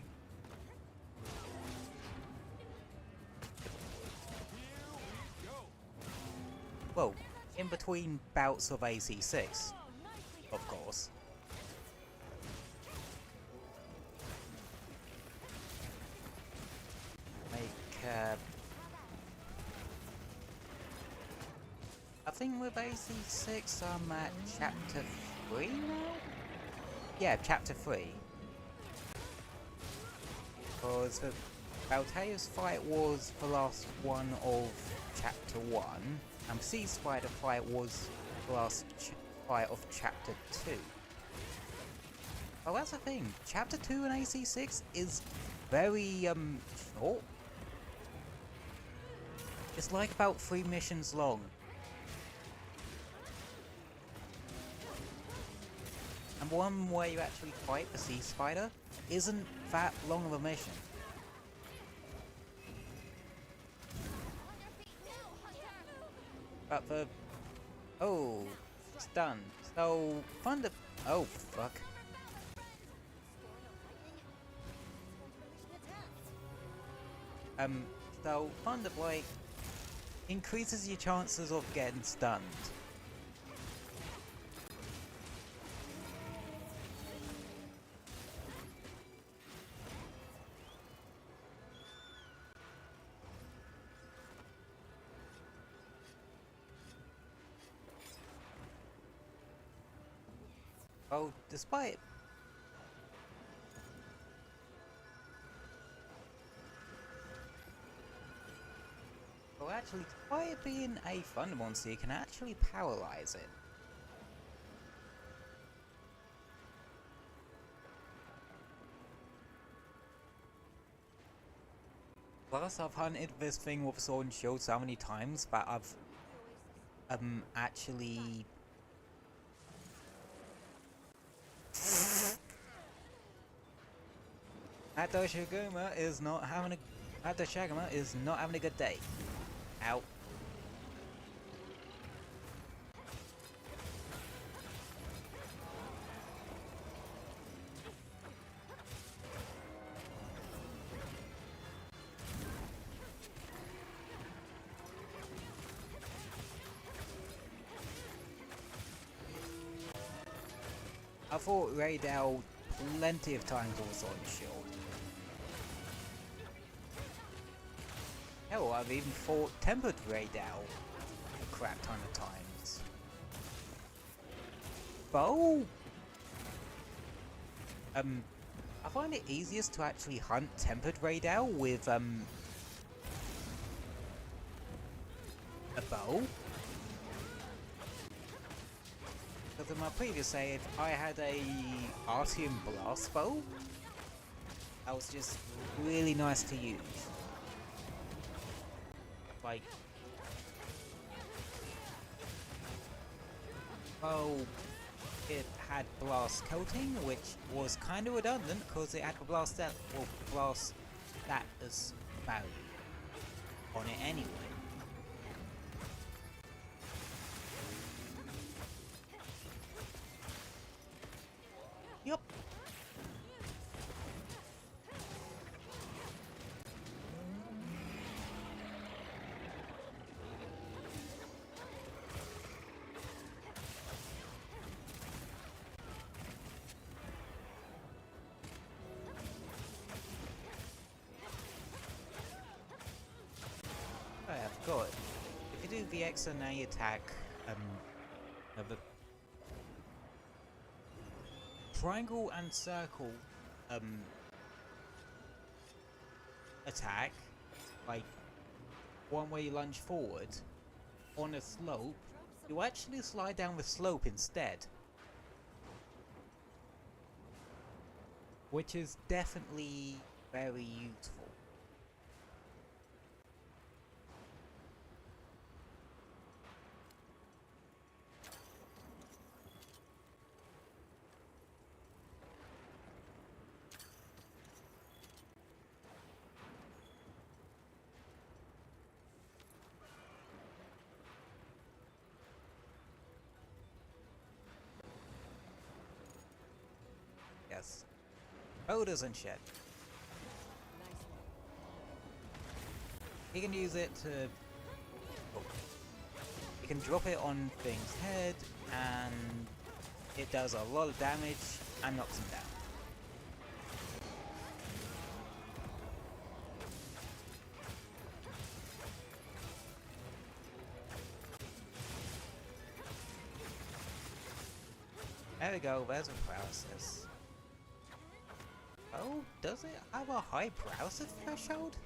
Well, in between bouts of AC6, of course. I think with AC6 I'm at chapter 3 now? Yeah, chapter 3. Because the Altair's fight was the last one of chapter 1, and the Sea Spider fight was the last fight of chapter 2. Oh, that's the thing. Chapter 2 in AC6 is very, short. It's like about 3 missions long. And one where you actually fight the Sea Spider isn't that long of a mission. But the... Oh, it's done. So, Thunder... Oh, fuck. So Thunder Blade increases your chances of getting stunned. Oh, despite actually, despite it being a Thunder monster, you can actually paralyze it. Plus, I've hunted this thing with Sword and Shield so many times that I've actually that Doshaguma is not having a good day. Ow. I fought Raydell plenty of times with Sword and Shield. Hell, I've even fought Tempered Raydell a crap ton of times. Bow? I find it easiest to actually hunt Tempered Raydell with, a bow. Because in my previous save, I had a Artium Blast bow. That was just really nice to use. Like, oh, it had blast coating, which was kind of redundant because it had the blast status value on it anyway. Yup. I forgot. If you do the X and A attack, of the triangle and circle, attack, like one where you lunge forward on a slope, you actually slide down the slope instead. Which is definitely very useful. Yes. Odors and shit. You can use it to... Oh. You can drop it on things' head, and it does a lot of damage and knocks them down. There we go, there's a paralysis. Oh, does it have a high paralysis threshold?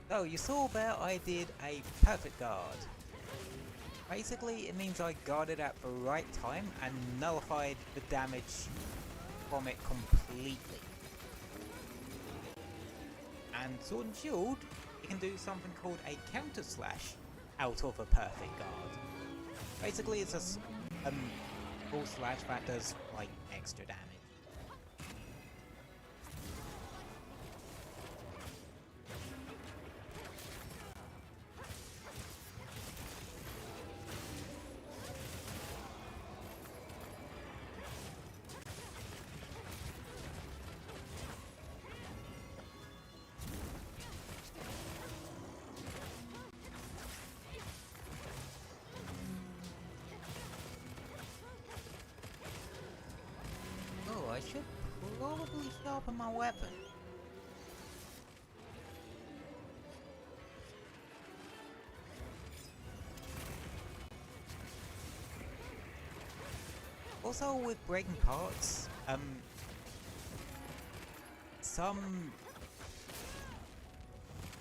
So you saw there I did a perfect guard. Basically it means I guarded at the right time and nullified the damage from it completely. And Sword and Shield, you can do something called a counter slash out of a perfect guard. Basically it's a full slash that does like extra damage. Oh, I should probably sharpen my weapon. Also, with breaking parts, some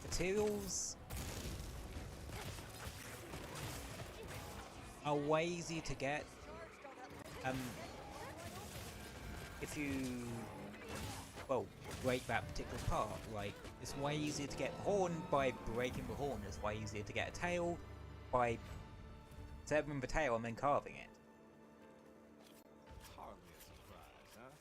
materials are way easier to get. If you, well, break that particular part, like, it's way easier to get a horn by breaking the horn. It's way easier to get a tail by severing the tail and then carving it. Hardly a surprise, huh?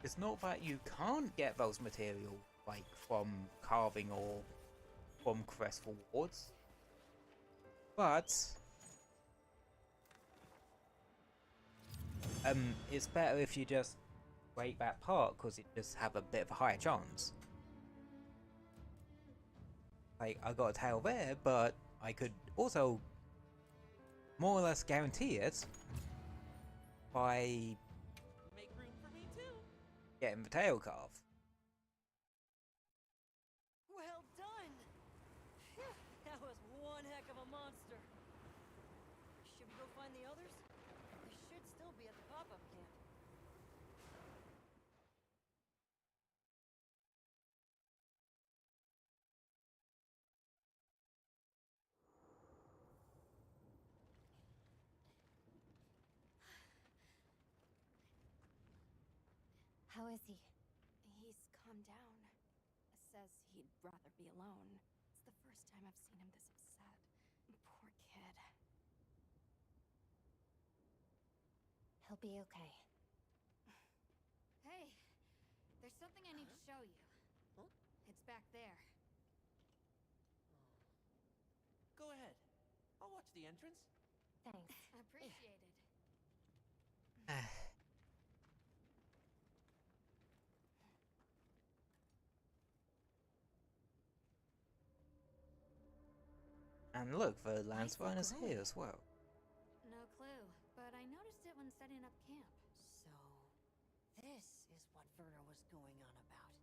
It's not that you can't get those materials, like, from carving or from Crestful Wards, but it's better if you just break that part, because it just have a bit of a higher chance. Like, I got a tail there, but I could also more or less guarantee it by Make room for me too. getting the tail carved. Well done. Phew, that was one heck of a monster. Should we go find the others? They should still be at the pop-up camp. How is he? He's calmed down. Says he'd rather be alone. It's the first time I've seen him this upset. Poor kid. He'll be okay. Hey, there's something I need to show you. Huh? It's back there. Go ahead. I'll watch the entrance. Thanks. Appreciated. And look, the lance spine is here as well. No clue, but I noticed it when setting up camp. So, this is what Werner was going on about.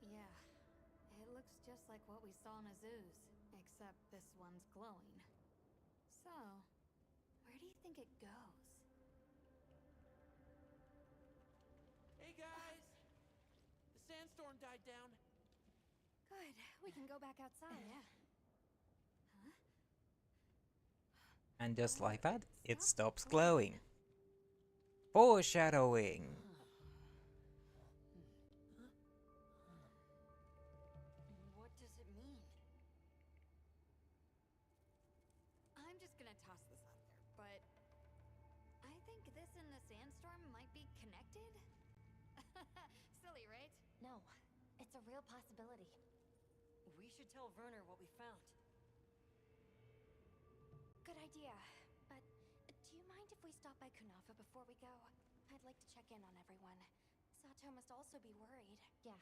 Yeah, it looks just like what we saw in Azu's, except this one's glowing. So, where do you think it goes? Hey guys! The sandstorm died down. Good. We can go back outside. Yeah. And just like that, it stops glowing. Foreshadowing! What does it mean? I'm just gonna toss this out there, but I think this and the sandstorm might be connected? Silly, right? No, it's a real possibility. We should tell Werner what we found. Good idea. But do you mind if we stop by Kunafa before we go? I'd like to check in on everyone. Sato must also be worried. Yeah,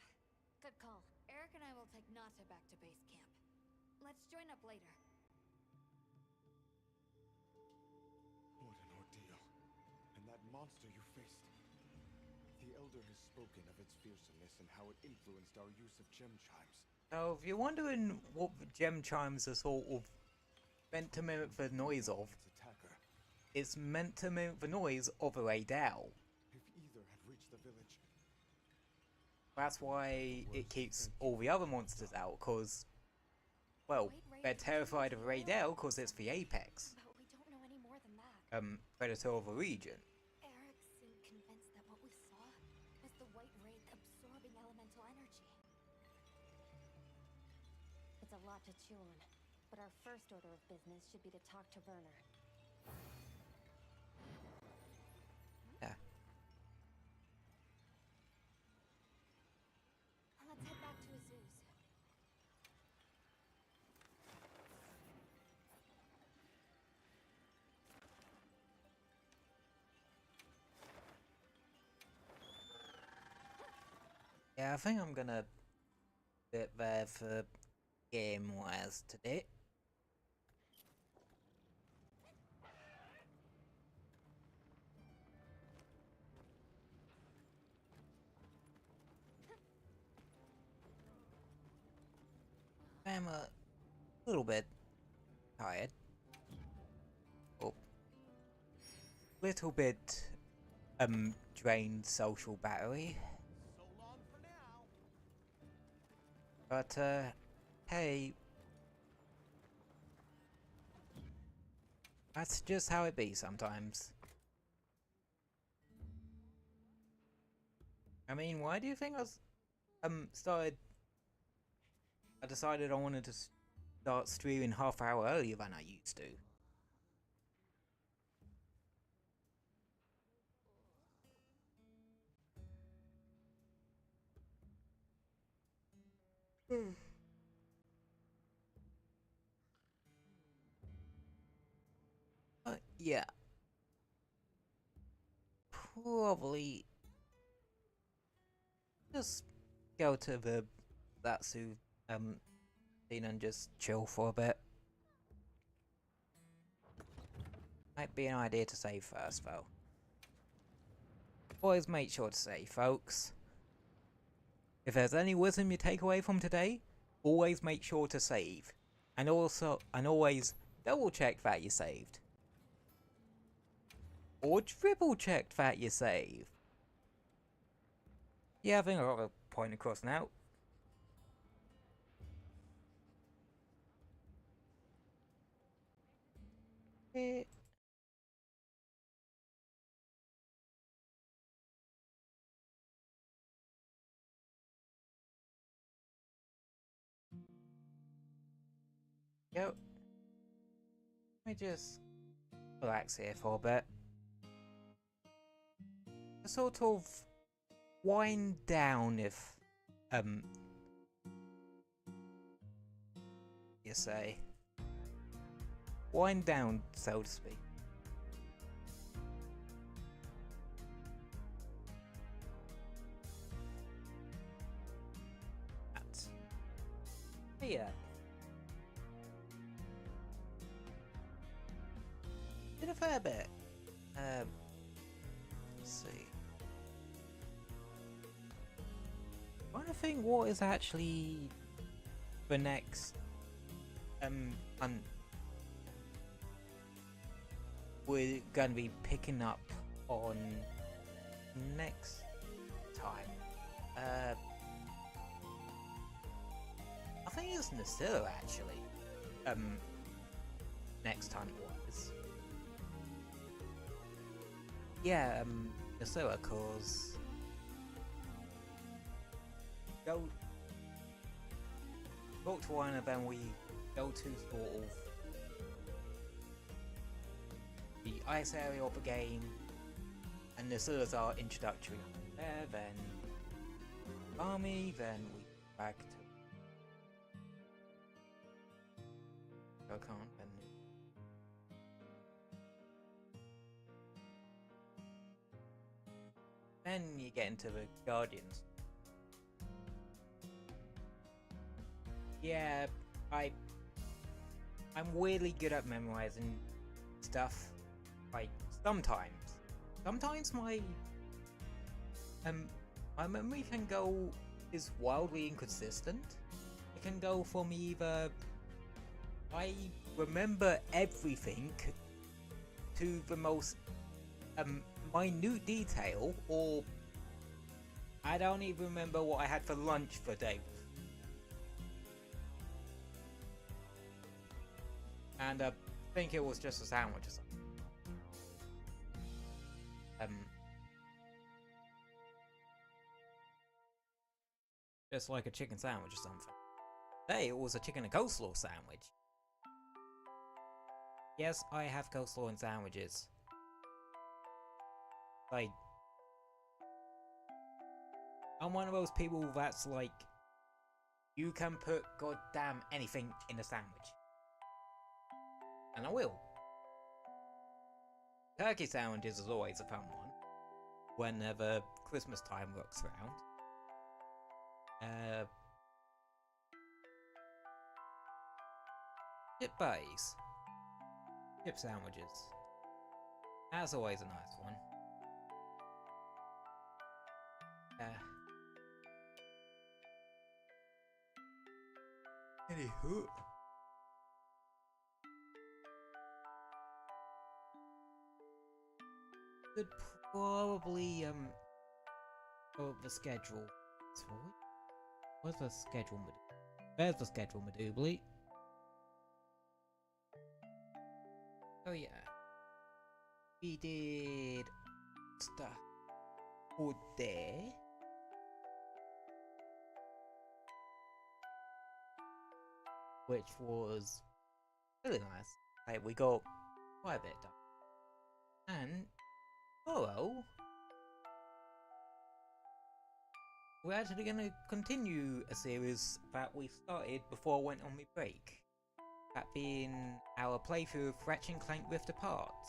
good call. Eric and I will take Nata back to base camp. Let's join up later. What an ordeal. And that monster you faced. The Elder has spoken of its fearsomeness and how it influenced our use of gem chimes. So, if you're wondering what the gem chimes are sort of meant to mimic the noise of, it's meant to mimic the noise of a Dao. If either had reached the village, That's why it keeps all the other monsters out, because, well, they're terrified of Raidel because it's the apex. But we don't know any more than that. Predator of the region. Eric seemed convinced that what we saw was the White Wraith absorbing elemental energy. It's a lot to chew on, but our first order of business should be to talk to Werner. Yeah. Let's head back to Azuz. Yeah, I think I'm gonna bit there for game-wise today. I'm a little bit tired. Oh. Little bit, drained social battery. So long for now. But, hey. That's just how it be sometimes. I mean, why do you think I was, I decided I wanted to start streaming half an hour earlier than I used to. Yeah. Probably just go to the Zatsu scene and just chill for a bit. Might be an idea to save first though. Always make sure to save, folks. If there's any wisdom you take away from today, always make sure to save. And always double check that you saved. Or triple check that you saved. Yeah, I think I got a point across now. Yep. Let me just relax here for a bit. Sort of wind down, if you say. Wind down, so to speak. That's yeah. Did a fair bit. Let's see. I'm trying to think what is actually the next hunt we're gonna be picking up on next time. I think it's Nasilla actually. Next hunt was. Yeah, Nasilla, cause go talk to one and then we go to sort of the ice area of the game, and Nasilla's our introductory there, then army, then we back to Dokkan, then you get into the Guardians. Yeah, I'm weirdly good at memorizing stuff. Like sometimes my memory can go is wildly inconsistent. It can go from either I remember everything to the most minute detail, or I don't even remember what I had for lunch for day. And I think it was just a sandwich or something. Just like a chicken sandwich or something. Today it was a chicken and coleslaw sandwich. Yes, I have coleslaw in sandwiches. Like, I'm one of those people that's like, you can put goddamn anything in a sandwich. And I will. Turkey sandwiches is always a fun one. Whenever Christmas time rocks around. Chip butties. Chip sandwiches. That's always a nice one. Anywho. Could probably go the schedule. Where's the schedule? Where's the schedule, Madoobly? Oh yeah, we did stuff for there, which was really nice. Like, we got quite a bit done. And tomorrow, we're actually going to continue a series that we started before I went on my break. That being our playthrough of Ratchet and Clank Rift Apart.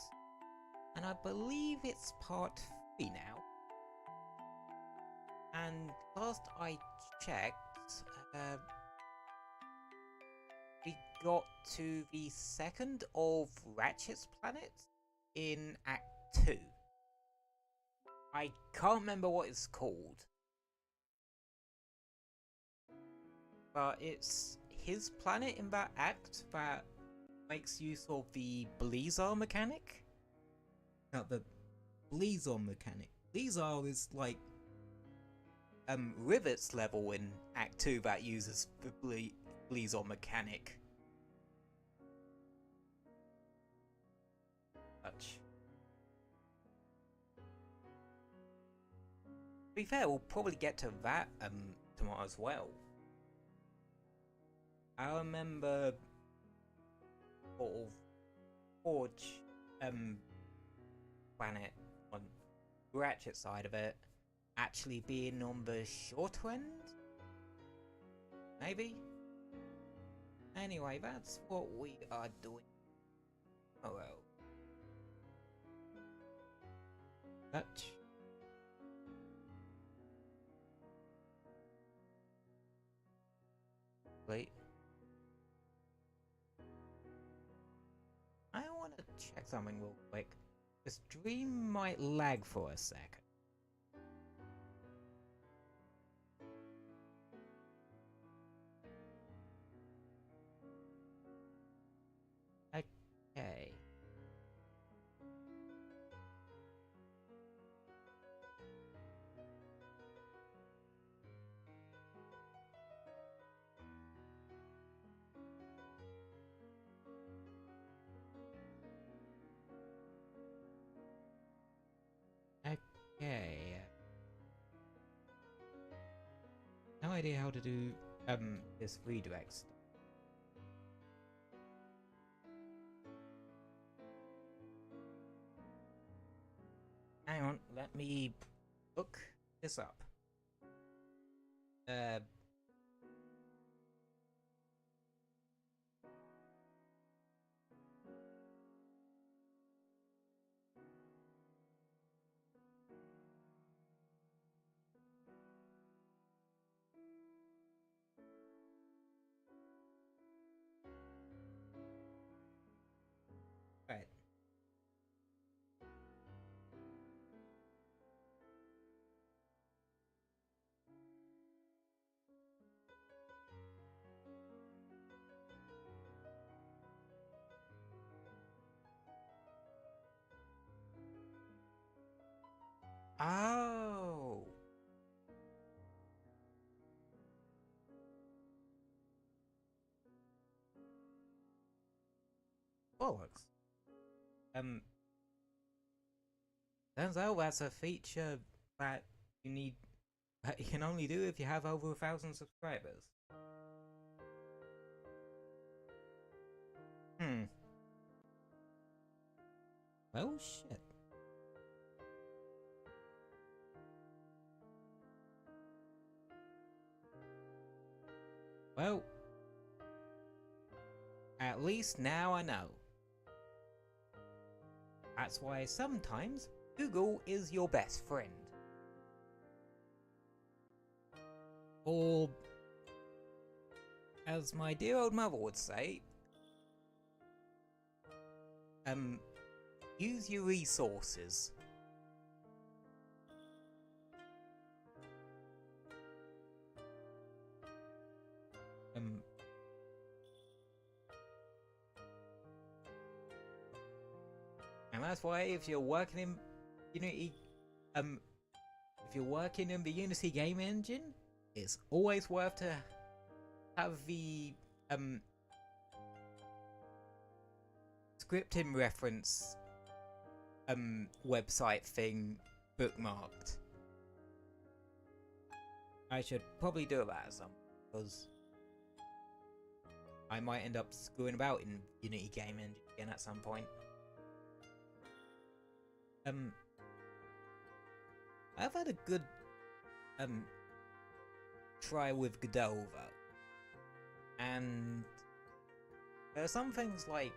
And I believe it's part 3 now. And last I checked, we got to the second of Ratchet's planet in Act 2. I can't remember what it's called. But it's his planet in that act that makes use of the Blizzard mechanic. Now, the Blizzard mechanic. Blizzard is like Rivet's level in Act 2 that uses the Blizzard mechanic. Such. To be fair, we'll probably get to that tomorrow as well. I remember sort of Forge planet on Ratchet side of it actually being on the shorter end? Maybe? Anyway, that's what we are doing. Oh well. Touch. Wait. I want to check something real quick. The stream might lag for a second. Okay. Okay. No idea how to do this redirect stuff. Hang on, let me look this up. Right. bollocks. Turns out that's a feature that you can only do if you have over 1,000 subscribers. Well, shit. Well, at least now I know. That's why sometimes Google is your best friend. Or, as my dear old mother would say, use your resources. And that's why if you're working in Unity, if you're working in the Unity game engine, it's always worth to have the scripting reference website thing bookmarked. I should probably do that at some, because I might end up screwing about in Unity game engine again at some point. I've had a good try with Godot though, and there are some things like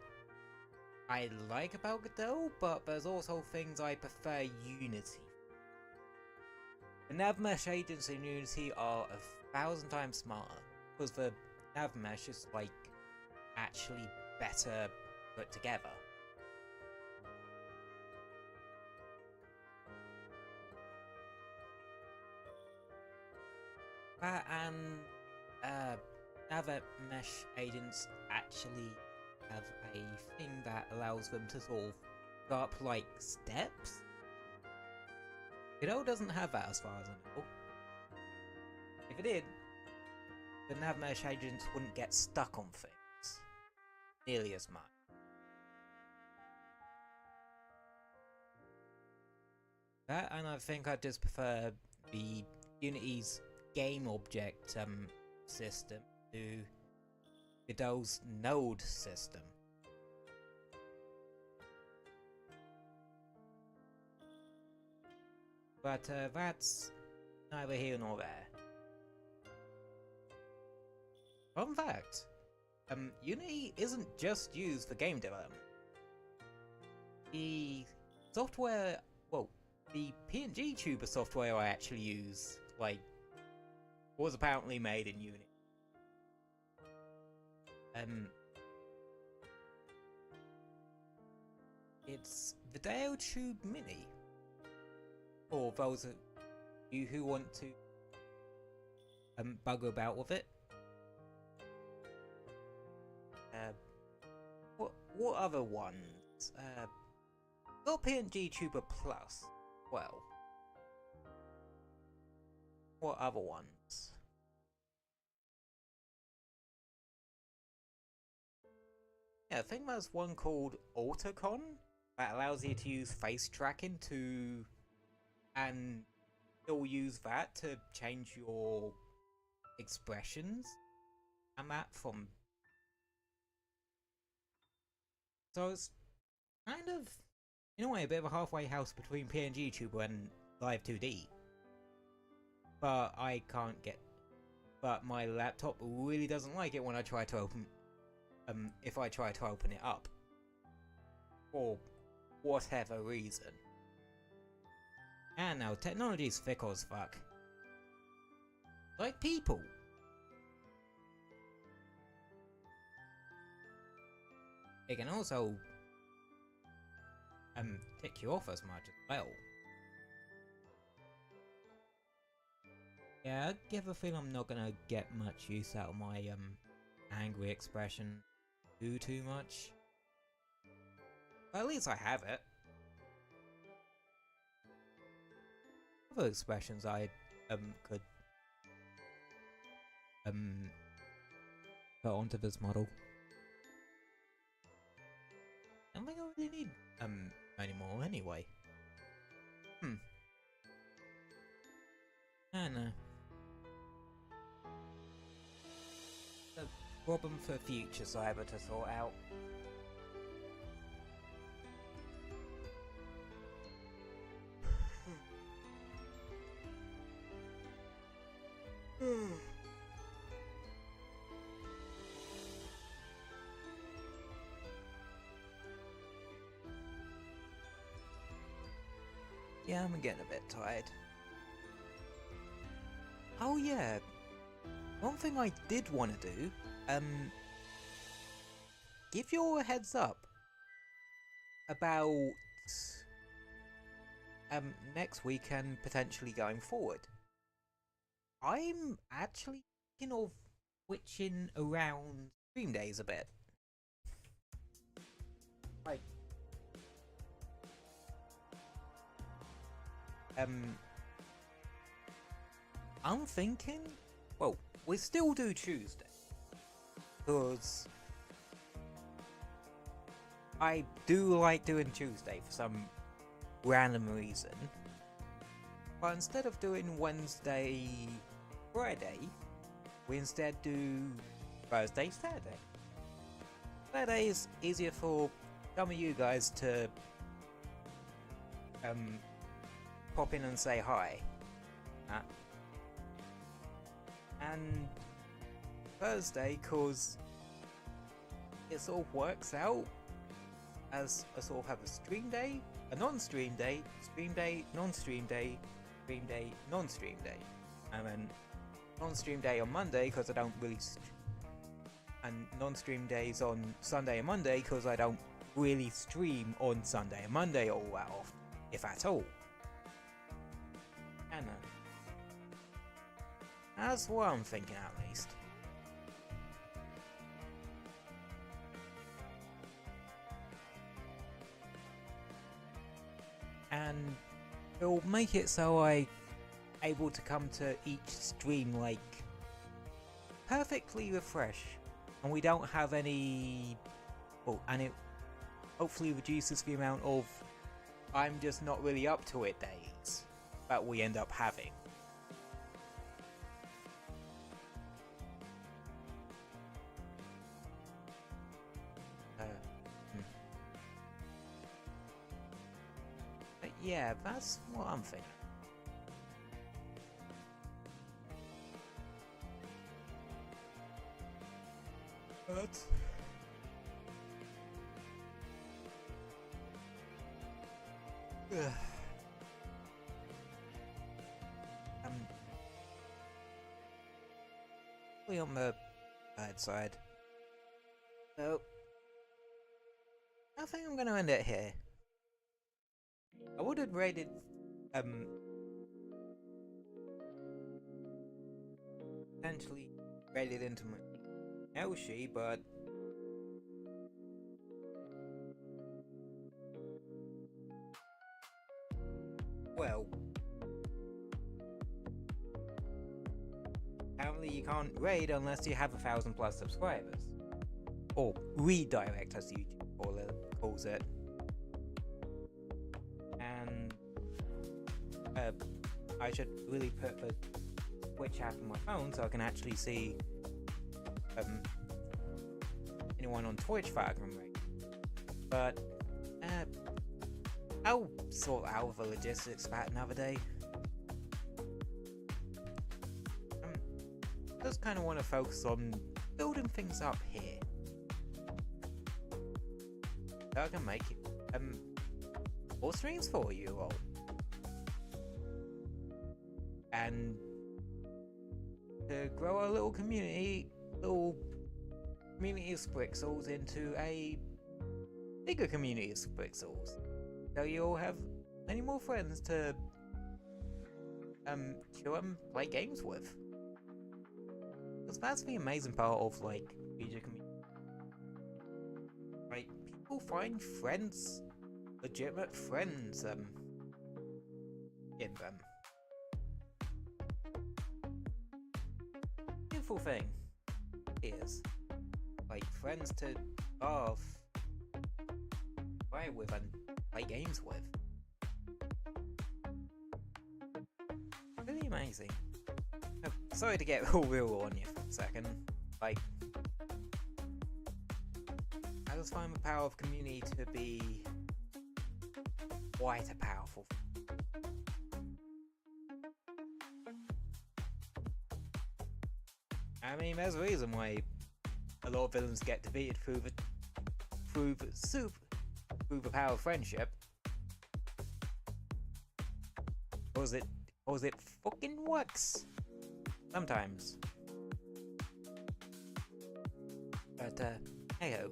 I like about Godot, but there's also things I prefer Unity. The nav mesh agents in Unity are 1,000 times smarter, because the nav mesh is like actually better put together. And nav mesh agents actually have a thing that allows them to sort of go up like steps. Godot doesn't have that as far as I know. If it did, the nav mesh agents wouldn't get stuck on things nearly as much. That, and I think I just prefer the Unity's game object system to Godot's node system. But that's neither here nor there. Fun fact, Unity isn't just used for game development. The software, well, the PNG tuber software I actually use, like, was apparently made in Unity. It's Video Tube Mini. For those of you who want to bug about with it. What other ones? Got PNG Tuber Plus. Well, what other ones? Yeah, I think there's one called Autocon that allows you to use face tracking to, and you'll use that to change your expressions and that from. So it's kind of, in a way, a bit of a halfway house between PNG Tuber and Live 2D. But I can't get. But my laptop really doesn't like it when I try to open. If I try to open it up, for whatever reason. And now technology's fickle as fuck. Like people. It can also tick you off as much as well. Yeah, I give a feel I'm not gonna get much use out of my angry expression too much. But at least I have it. Other expressions I could put onto this model. think I really need anymore anyway. I don't know. A problem for future Cyber to sort out. Yeah, I'm getting a bit tired. Oh yeah, one thing I did want to do, give you a heads up about next week and potentially going forward. I'm actually thinking of switching around stream days a bit. Like, I'm thinking, well, we still do Tuesday, because I do like doing Tuesday for some random reason. But instead of doing Wednesday, Friday, we instead do Thursday, Saturday. Saturday is easier for some of you guys to pop in and say hi. And Thursday, cause it sort of works out as I sort of have a stream day, a non-stream day, stream day, non-stream day, stream day, non-stream day, and then non-stream day on Monday because I don't really, and non-stream days on Sunday and Monday because I don't really stream on Sunday and Monday all that often, if at all. And that's what I'm thinking, at least. And it'll make it so I'm able to come to each stream like perfectly refreshed, and we don't have any. Oh, and it hopefully reduces the amount of I'm just not really up to it days that we end up having. But yeah, that's what I'm thinking. But we on the bad side. So I think I'm gonna end it here. I would have rated potentially rated into my Elshi, but well, apparently you can't raid unless you have 1,000+ subscribers, or redirect as YouTube calls it. And I should really put the Twitch app on my phone so I can actually see anyone on Twitch that I can raid. But I'll sort out the logistics about another day. I just kind of want to focus on building things up here, so I can make more streams for you all, and to grow our little community of Sprixels into a bigger community of Sprixels, so you all have many more friends to chill and play games with. Because that's the amazing part of like video community. Like, people find friends, legitimate friends, in them. Beautiful thing is, like, friends to laugh play with and play games with. Really amazing. Oh, sorry to get all real on you for a second. Like, I just find the power of community to be quite a powerful. I mean, there's a reason why a lot of villains get defeated through the power of friendship. Cause it fucking works sometimes. But hey-ho.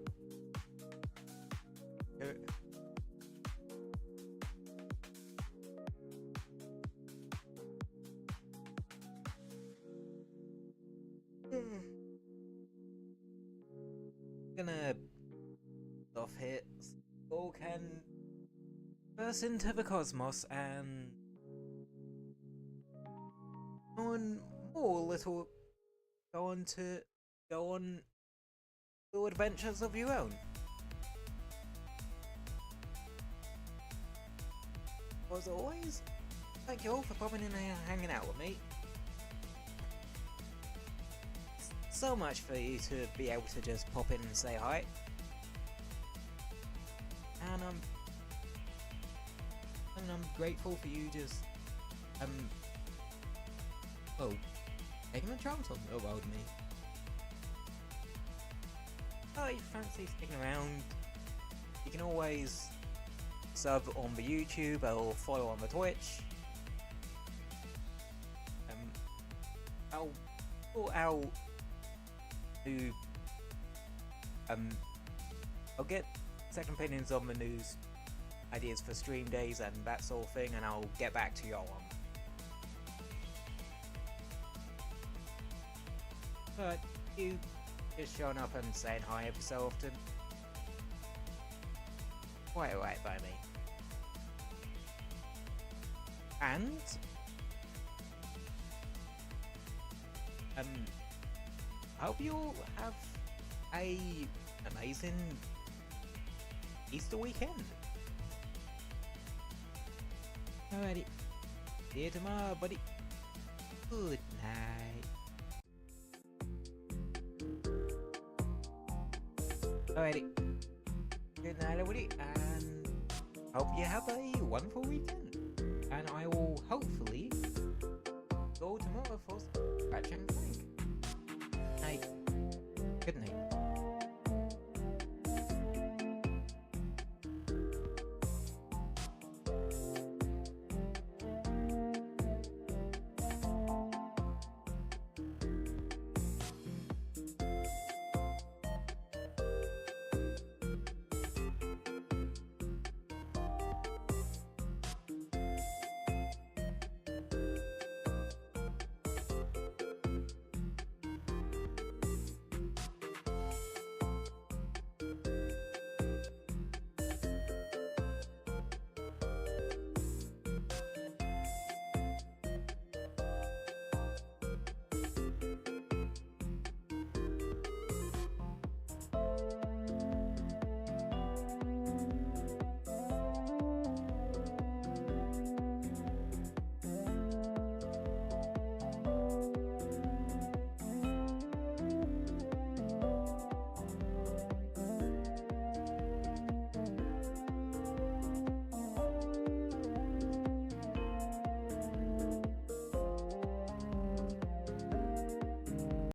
Gonna off here. Skull can burst into the cosmos and go on little adventures of your own. As always, thank you all for popping in and hanging out with me. So much for you to be able to just pop in and say hi. And I'm grateful for you just taking a chance on the world me. Oh, if you fancy sticking around, you can always sub on the YouTube or follow on the Twitch. I'll sort out to I'll get second opinions on the news, ideas for stream days and that sort of thing, and I'll get back to y'all on. But you just showing up and saying hi every so often, quite alright by me. And I hope you all have a amazing Easter weekend. Alrighty, see you tomorrow, buddy. Good night. Alrighty, good night, everybody, and hope you have a wonderful weekend. And I will hopefully go tomorrow for Scratch and Clank. Night. Good night.